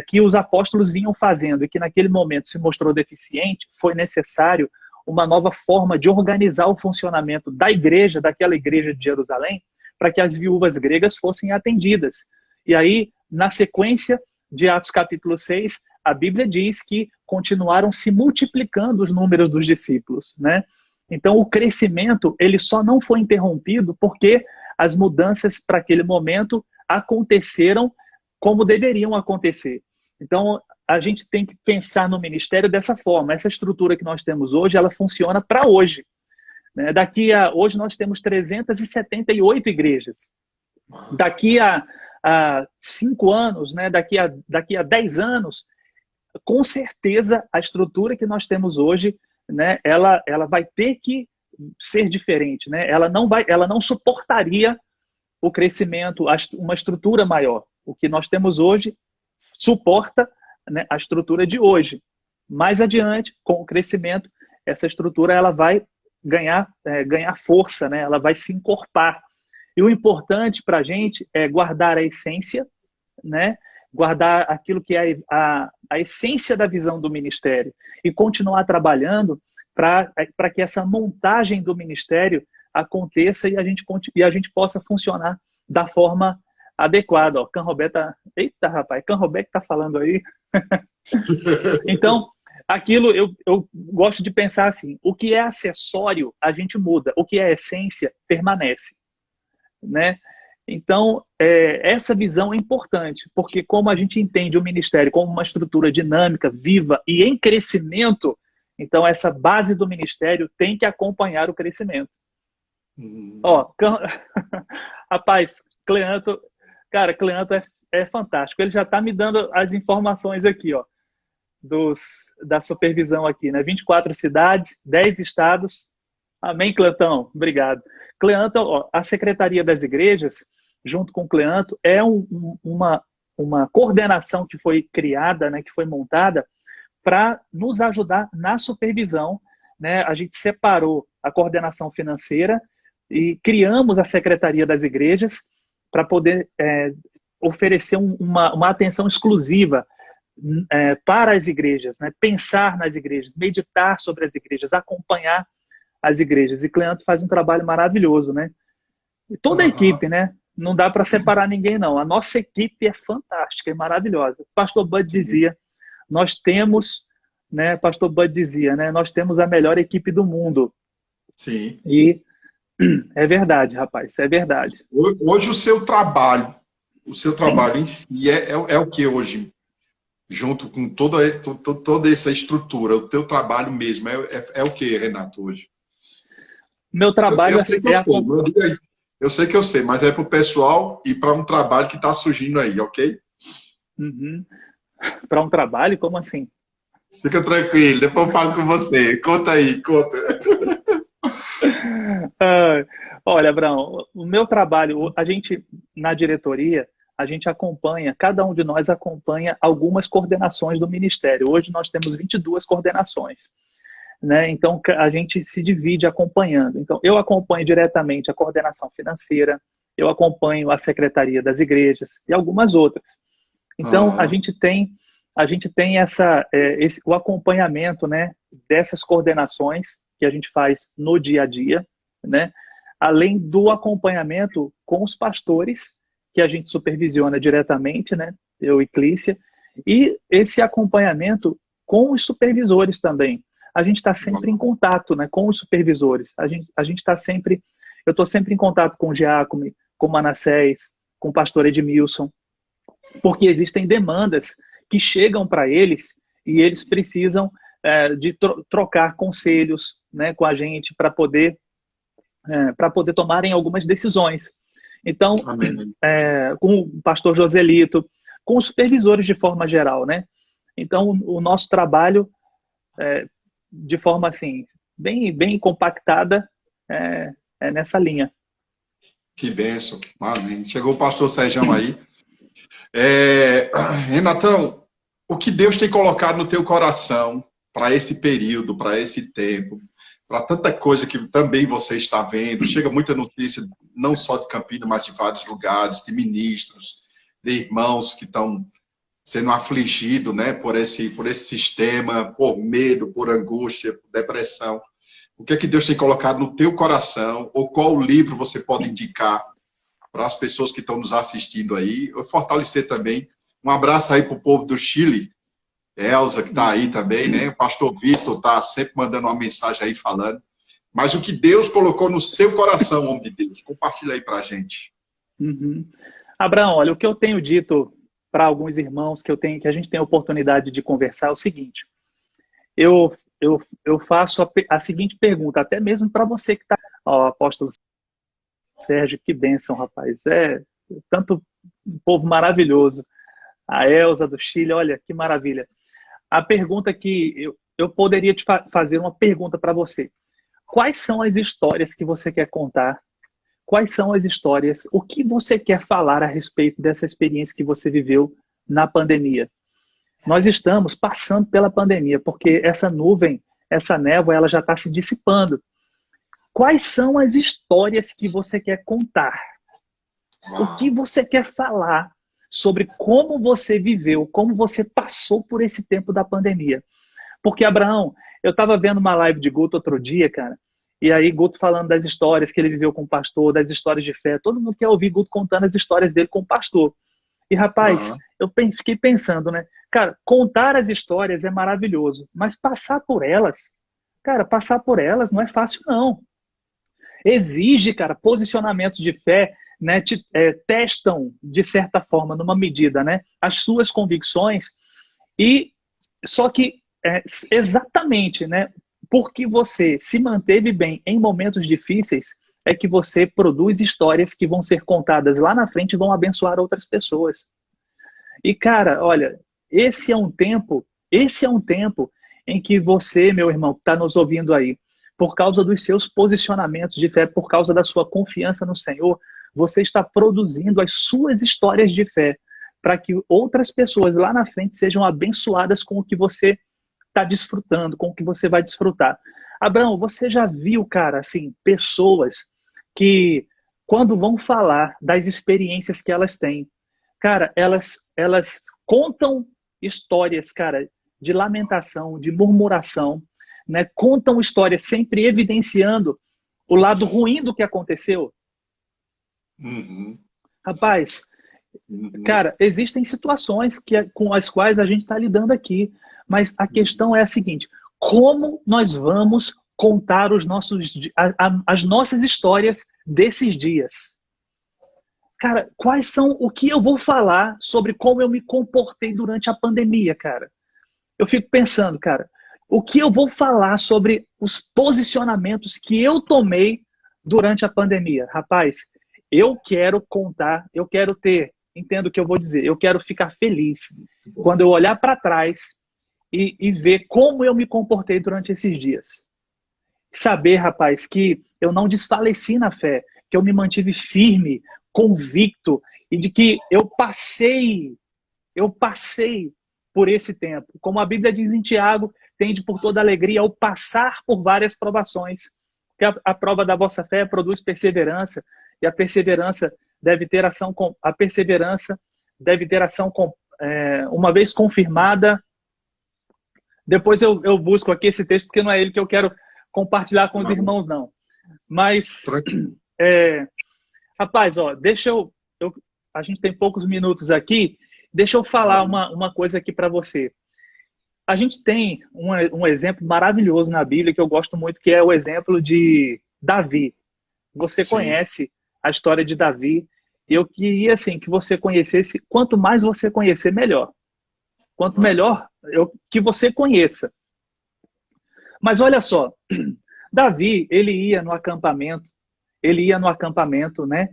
B: que os apóstolos vinham fazendo, e que naquele momento se mostrou deficiente, foi necessário uma nova forma de organizar o funcionamento da igreja, daquela igreja de Jerusalém, para que as viúvas gregas fossem atendidas. E aí, na sequência de Atos capítulo 6, a Bíblia diz que continuaram se multiplicando os números dos discípulos, né? Então, o crescimento, ele só não foi interrompido porque as mudanças para aquele momento aconteceram como deveriam acontecer. Então, a gente tem que pensar no ministério dessa forma. Essa estrutura que nós temos hoje, ela funciona para hoje. Né? Hoje nós temos 378 igrejas. Daqui a 5 anos, né? daqui a 10 anos, com certeza a estrutura que nós temos hoje, né? ela vai ter que ser diferente. Né? Ela não suportaria o crescimento, uma estrutura maior. O que nós temos hoje suporta, né, a estrutura de hoje. Mais adiante, com o crescimento, essa estrutura ela vai ganhar força, né? Ela vai se encorpar. E o importante para a gente é guardar a essência, né? Guardar aquilo que é a essência da visão do ministério e continuar trabalhando para que essa montagem do ministério aconteça e a gente possa funcionar da forma adequada. Ó, Canrobé tá... Eita, rapaz, Canrobé que tá falando aí. Então, aquilo eu gosto de pensar assim, o que é acessório, a gente muda. O que é essência, permanece. Né? Então, essa visão é importante, porque como a gente entende o ministério como uma estrutura dinâmica, viva e em crescimento, então essa base do ministério tem que acompanhar o crescimento. Ó, rapaz, Cleanto é fantástico. Ele já está me dando as informações aqui, ó, da supervisão aqui, né? 24 cidades, 10 estados. Amém, Cleantão? Obrigado. Cleanto, ó, a Secretaria das Igrejas, junto com o Cleanto, é uma coordenação que foi criada, né, que foi montada para nos ajudar na supervisão. Né? A gente separou a coordenação financeira e criamos a Secretaria das Igrejas para poder oferecer uma atenção exclusiva para as igrejas, né? Pensar nas igrejas, meditar sobre as igrejas, acompanhar as igrejas. E Cleanto faz um trabalho maravilhoso, né? E toda a equipe, né? Não dá para separar ninguém, não. A nossa equipe é fantástica, é maravilhosa. O pastor Bud dizia, nós temos, né? Pastor Bud dizia, né? Nós temos a melhor equipe do mundo.
A: Sim.
B: E é verdade, rapaz, é verdade.
A: Hoje o seu trabalho em si é o que hoje? Junto com toda essa estrutura, o teu trabalho mesmo é o que, Renato, hoje?
B: Meu trabalho
A: eu sei que eu sei, Eu sei que eu sei, mas é para o pessoal e para um trabalho que está surgindo aí, ok?
B: Uhum. Para um trabalho? Como assim?
A: Fica tranquilo, depois eu falo com você. Conta aí, conta.
B: Ah, olha, Abraão, o meu trabalho, a gente, na diretoria, a gente acompanha, cada um de nós acompanha algumas coordenações do Ministério. Hoje nós temos 22 coordenações, né? Então, a gente se divide acompanhando. Então, eu acompanho diretamente a coordenação financeira, eu acompanho a Secretaria das Igrejas e algumas outras. Então,
A: Ah,
B: a gente tem o acompanhamento, né, dessas coordenações que a gente faz no dia a dia, né, além do acompanhamento com os pastores, que a gente supervisiona diretamente, né, eu e Clícia, e esse acompanhamento com os supervisores também. A gente está sempre em contato, né, com os supervisores. A gente está sempre, eu estou sempre em contato com o Giacomo, com o Manassés, com o pastor Edmilson, porque existem demandas que chegam para eles e eles precisam trocar conselhos, né, com a gente para poder tomarem algumas decisões. Então,
A: amém.
B: com o pastor Joselito, com os supervisores de forma geral, né? Então, o nosso trabalho, de forma assim, bem compactada, é nessa linha.
A: Que bênção. Amém. Chegou o pastor Sérgio aí. Renatão, o que Deus tem colocado no teu coração para esse período, para esse tempo, para tanta coisa que também você está vendo? Chega muita notícia, não só de Campinas, mas de vários lugares, de ministros, de irmãos que estão sendo afligidos, né, por esse sistema, por medo, por angústia, por depressão. O que é que Deus tem colocado no teu coração? Ou qual livro você pode indicar para as pessoas que estão nos assistindo aí? Eu fortalecer também. Um abraço aí para o povo do Chile. Elza, que está aí também, né? O pastor Vitor está sempre mandando uma mensagem aí falando. Mas o que Deus colocou no seu coração, homem de Deus, compartilha aí para a gente.
B: Uhum. Abraão, olha, o que eu tenho dito para alguns irmãos que a gente tem a oportunidade de conversar é o seguinte. Eu faço a seguinte pergunta, até mesmo para você que está... Ó, apóstolo Sérgio, que bênção, rapaz. Tanto um povo maravilhoso. A Elza do Chile, olha, que maravilha. A pergunta que eu poderia fazer uma pergunta para você. Quais são as histórias que você quer contar? Quais são as histórias? O que você quer falar a respeito dessa experiência que você viveu na pandemia? Nós estamos passando pela pandemia, porque essa nuvem, essa névoa, ela já está se dissipando. Quais são as histórias que você quer contar? O que você quer falar sobre como você viveu, como você passou por esse tempo da pandemia? Porque, Abraão, eu estava vendo uma live de Guto outro dia, cara, e aí Guto falando das histórias que ele viveu com o pastor, das histórias de fé. Todo mundo quer ouvir Guto contando as histórias dele com o pastor. E, rapaz,
A: Uhum.
B: eu fiquei pensando, né? Cara, contar as histórias é maravilhoso, mas passar por elas, cara, passar por elas não é fácil, não. Exige, cara, posicionamentos de fé, né? Testam, de certa forma, numa medida, né? As suas convicções. E só que, exatamente, né? Porque você se manteve bem em momentos difíceis, é que você produz histórias que vão ser contadas lá na frente e vão abençoar outras pessoas. E, cara, olha, esse é um tempo em que você, meu irmão, que está nos ouvindo aí, por causa dos seus posicionamentos de fé, por causa da sua confiança no Senhor, você está produzindo as suas histórias de fé para que outras pessoas lá na frente sejam abençoadas com o que você está desfrutando, com o que você vai desfrutar. Abraão, você já viu, cara, assim, pessoas que, quando vão falar das experiências que elas têm, cara, elas contam histórias, cara, de lamentação, de murmuração, né? Contam histórias sempre evidenciando o lado ruim do que aconteceu.
A: Uhum.
B: Rapaz,
A: Uhum.
B: cara, existem situações com as quais a gente está lidando aqui, mas a questão é a seguinte: como nós vamos contar as nossas histórias desses dias? Cara, o que eu vou falar sobre como eu me comportei durante a pandemia, cara? Eu fico pensando, cara, o que eu vou falar sobre os posicionamentos que eu tomei durante a pandemia? Rapaz, Eu quero contar, eu quero ter, entendo o que eu vou dizer, eu quero ficar feliz quando eu olhar para trás e ver como eu me comportei durante esses dias. Saber, rapaz, que eu não desfaleci na fé, que eu me mantive firme, convicto, e de que eu passei por esse tempo. Como a Bíblia diz em Tiago, tende por toda alegria ao passar por várias provações. Que a prova da vossa fé produz perseverança, e a perseverança deve ter ação com uma vez confirmada. Depois eu busco aqui esse texto, porque não é ele que eu quero compartilhar com os irmãos, não. Mas, rapaz, ó, a gente tem poucos minutos aqui, deixa eu falar uma coisa aqui para você. A gente tem um exemplo maravilhoso na Bíblia que eu gosto muito, que é o exemplo de Davi. Você conhece a história de Davi, e eu queria assim, que você conhecesse, quanto mais você conhecer, melhor. Quanto melhor que você conheça. Mas olha só, Davi, ele ia no acampamento, né,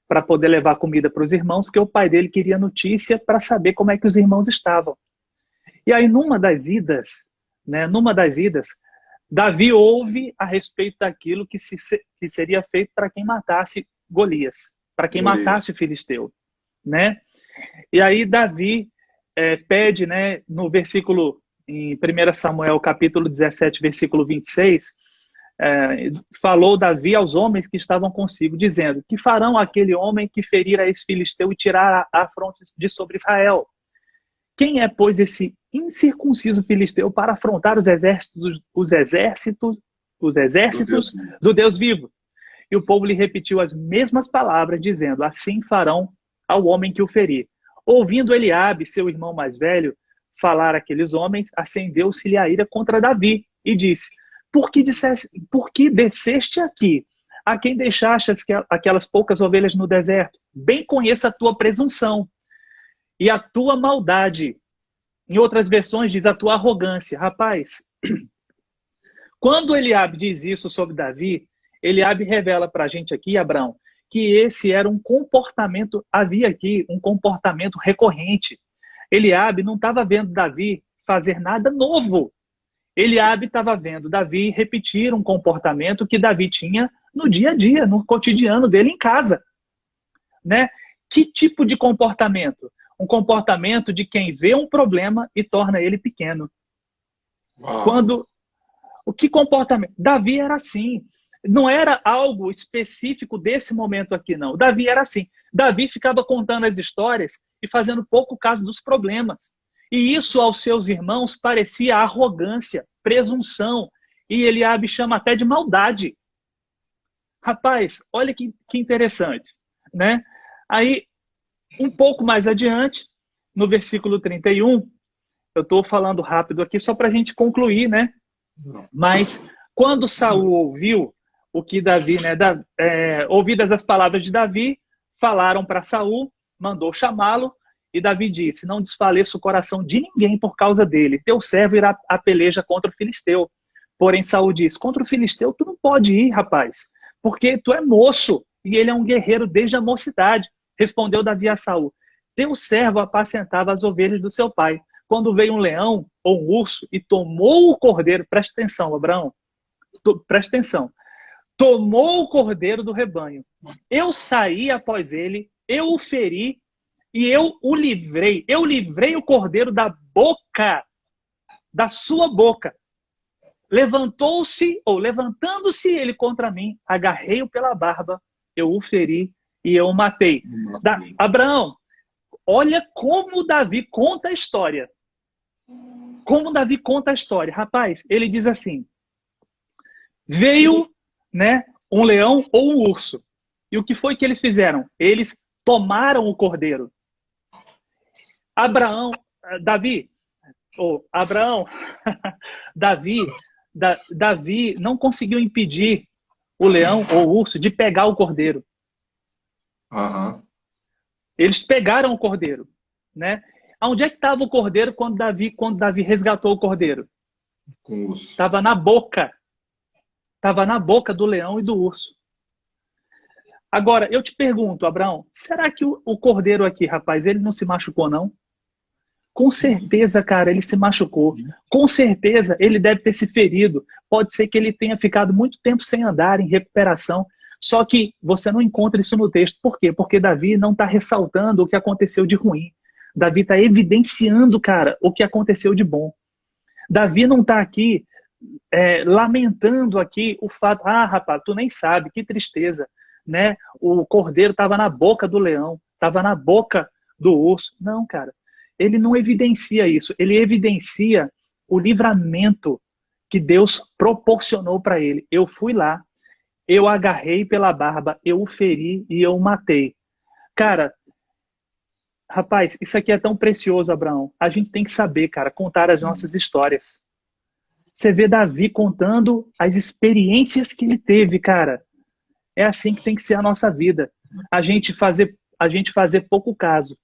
B: para poder levar comida para os irmãos, porque o pai dele queria notícia para saber como é que os irmãos estavam. E aí, numa das idas, Davi ouve a respeito daquilo que seria feito para quem matasse Golias, para quem matasse o filisteu, né? E aí Davi pede, né, no versículo, em 1 Samuel, capítulo 17, versículo 26, falou Davi aos homens que estavam consigo, dizendo: que farão aquele homem que ferir a esse filisteu e tirar a afronta de sobre Israel? Quem é, pois, esse incircunciso filisteu para afrontar os exércitos do Deus vivo? E o povo lhe repetiu as mesmas palavras, dizendo: assim farão ao homem que o ferir. Ouvindo Eliabe, seu irmão mais velho, falar aqueles homens, acendeu-se-lhe a ira contra Davi e disse: por que desceste aqui? A quem deixaste aquelas poucas ovelhas no deserto? Bem conheço a tua presunção e a tua maldade. Em outras versões diz a tua arrogância. Rapaz, quando Eliabe diz isso sobre Davi, Eliabe revela para a gente aqui, Abraão, que esse era havia aqui um comportamento recorrente. Eliabe não estava vendo Davi fazer nada novo. Eliabe estava vendo Davi repetir um comportamento que Davi tinha no dia a dia, no cotidiano dele em casa, né? Que tipo de comportamento? Um comportamento de quem vê um problema e torna ele pequeno. O que comportamento? Davi era assim. Não era algo específico desse momento aqui, não. Davi era assim. Davi ficava contando as histórias e fazendo pouco caso dos problemas. E isso aos seus irmãos parecia arrogância, presunção. E Eliabe chama até de maldade. Rapaz, olha que interessante, né? Aí, um pouco mais adiante, no versículo 31, eu estou falando rápido aqui só para a gente concluir, né? Mas quando Saul ouviu o que Davi, né, ouvidas as palavras de Davi, falaram para Saul, mandou chamá-lo, e Davi disse: não desfaleça o coração de ninguém por causa dele. Teu servo irá à peleja contra o filisteu. Porém, Saul disse: contra o filisteu tu não pode ir, rapaz, porque tu é moço e ele é um guerreiro desde a mocidade. Respondeu Davi a Saul: teu servo apacentava as ovelhas do seu pai, quando veio um leão ou um urso e tomou o cordeiro. Presta atenção, Abraão, presta atenção. Tomou o cordeiro do rebanho. Eu saí após ele, eu o feri e eu o livrei. Eu livrei o cordeiro da boca, da sua boca. Levantando-se ele contra mim, agarrei-o pela barba, eu o feri e eu o matei. Abraão, olha como Davi conta a história. Como Davi conta a história. Rapaz, ele diz assim: veio, né, um leão ou um urso. E o que foi que eles fizeram? Eles tomaram o cordeiro. Davi não conseguiu impedir o leão ou o urso de pegar o cordeiro. Eles pegaram o cordeiro, né? Onde é que estava o cordeiro quando Davi resgatou o cordeiro? Estava na boca. Estava na boca do leão e do urso. Agora, eu te pergunto, Abraão, será que o cordeiro aqui, rapaz, ele não se machucou, não? Com
A: Sim.
B: certeza, cara, ele se machucou.
A: Sim.
B: Com certeza, ele deve ter se ferido. Pode ser que ele tenha ficado muito tempo sem andar, em recuperação. Só que você não encontra isso no texto. Por quê? Porque Davi não está ressaltando o que aconteceu de ruim. Davi está evidenciando, cara, o que aconteceu de bom. Davi não está aqui lamentando aqui o fato, rapaz, tu nem sabe, que tristeza, né? O cordeiro estava na boca do leão, estava na boca do urso. Não, cara, ele não evidencia isso, ele evidencia o livramento que Deus proporcionou para ele. Eu fui lá, eu agarrei pela barba, eu o feri e eu o matei. Cara, rapaz, isso aqui é tão precioso, Abraão. A gente tem que saber, cara, contar as nossas histórias. Você vê Davi contando as experiências que ele teve, cara. É assim que tem que ser a nossa vida. A gente fazer pouco caso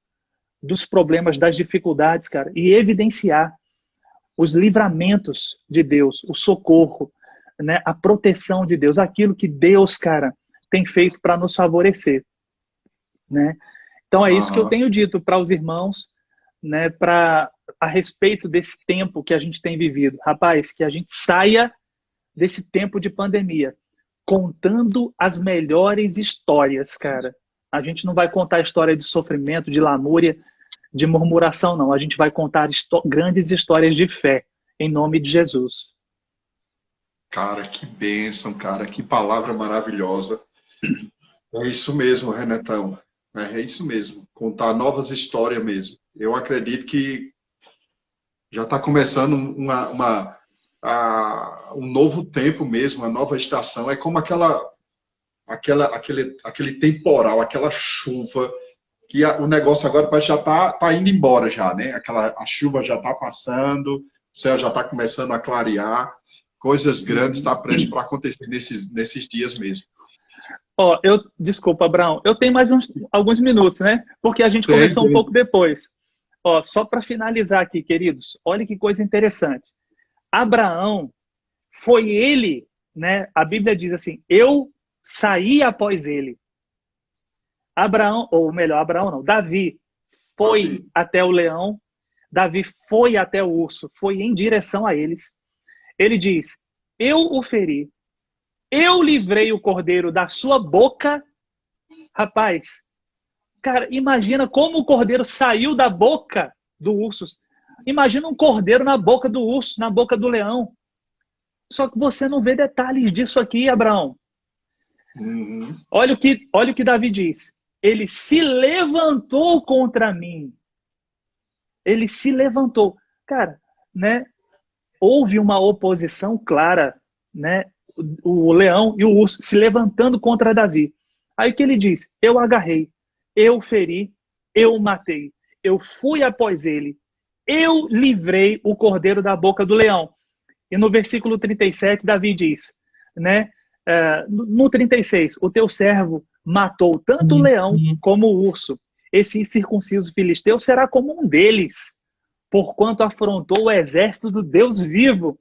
B: dos problemas, das dificuldades, cara, e evidenciar os livramentos de Deus, o socorro, né, a proteção de Deus, aquilo que Deus, cara, tem feito para nos favorecer, né? Então é isso que eu
A: Aham.
B: tenho dito para os irmãos, né, a respeito desse tempo que a gente tem vivido. Rapaz, que a gente saia desse tempo de pandemia contando as melhores histórias, cara. A gente não vai contar a história de sofrimento, de lamúria, de murmuração, não. A gente vai contar grandes histórias de fé, em nome de Jesus.
A: Cara, que bênção, cara, que palavra maravilhosa. É isso mesmo, Renatão. É isso mesmo. Contar novas histórias mesmo. Eu acredito que já está começando um novo tempo mesmo, uma nova estação. É como aquele temporal, aquela chuva, que o negócio agora parece que já tá indo embora já, né? A chuva já está passando, o céu já está começando a clarear, coisas grandes estão prestes para acontecer nesses dias mesmo.
B: Ó, desculpa, Abraão, eu tenho mais alguns minutos, né? Porque a gente
A: Tem,
B: começou um
A: tem.
B: pouco depois. Ó, só para finalizar aqui, queridos, olha que coisa interessante. Abraão, foi ele, né? A Bíblia diz assim: eu saí após ele. Abraão, ou melhor, Abraão não, Davi foi
A: Davi.
B: até o leão, Davi foi até o urso, foi em direção a eles. Ele diz: eu o feri, eu livrei o cordeiro da sua boca. Rapaz, cara, imagina como o cordeiro saiu da boca do urso. Imagina um cordeiro na boca do urso, na boca do leão. Só que você não vê detalhes disso aqui, Abraão.
A: Uhum.
B: Olha o que Davi diz. Ele se levantou contra mim. Ele se levantou. Cara, né? Houve uma oposição clara, né? O leão e o urso se levantando contra Davi. Aí que ele diz: eu agarrei, eu feri, eu matei, eu fui após ele, eu livrei o cordeiro da boca do leão. E no versículo 37, Davi diz, né? No 36, o teu servo matou tanto o leão como o urso. Esse incircunciso filisteu será como um deles, porquanto afrontou o exército do Deus vivo.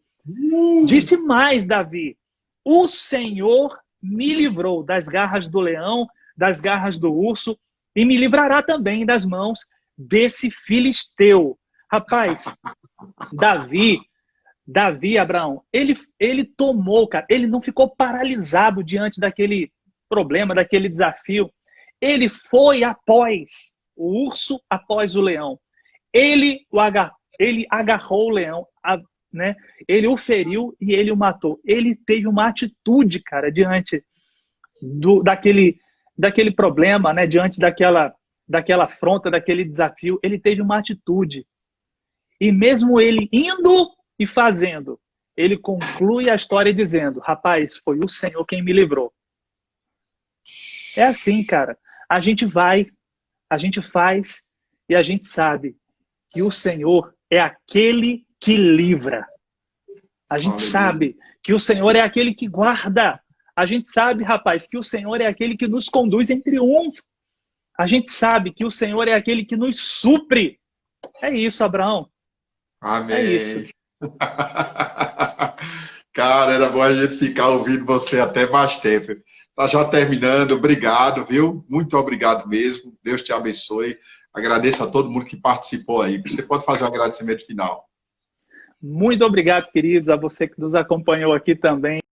B: Disse mais Davi: o Senhor me livrou das garras do leão, das garras do urso, e me livrará também das mãos desse filisteu. Rapaz, Davi, Abraão, ele tomou, cara, ele não ficou paralisado diante daquele problema, daquele desafio. Ele foi após o urso, após o leão. Ele agarrou o leão, né? Ele o feriu e ele o matou. Ele teve uma atitude, cara, diante daquele problema, né? Diante daquela afronta, daquele desafio. Ele teve uma atitude. E mesmo ele indo e fazendo, ele conclui a história dizendo: rapaz, foi o Senhor quem me livrou. É assim, cara. A gente vai, a gente faz e a gente sabe que o Senhor é aquele que livra. A gente
A: Aleluia.
B: sabe que o Senhor é aquele que guarda. A gente sabe, rapaz, que o Senhor é aquele que nos conduz em triunfo. A gente sabe que o Senhor é aquele que nos supre. É isso, Abraão. É isso.
A: Amém. Cara, era bom a gente ficar ouvindo você até mais tempo. Tá já terminando, obrigado, viu? Muito obrigado mesmo. Deus te abençoe. Agradeço a todo mundo que participou aí. Você pode fazer um agradecimento final.
B: Muito obrigado, queridos, a você que nos acompanhou aqui também.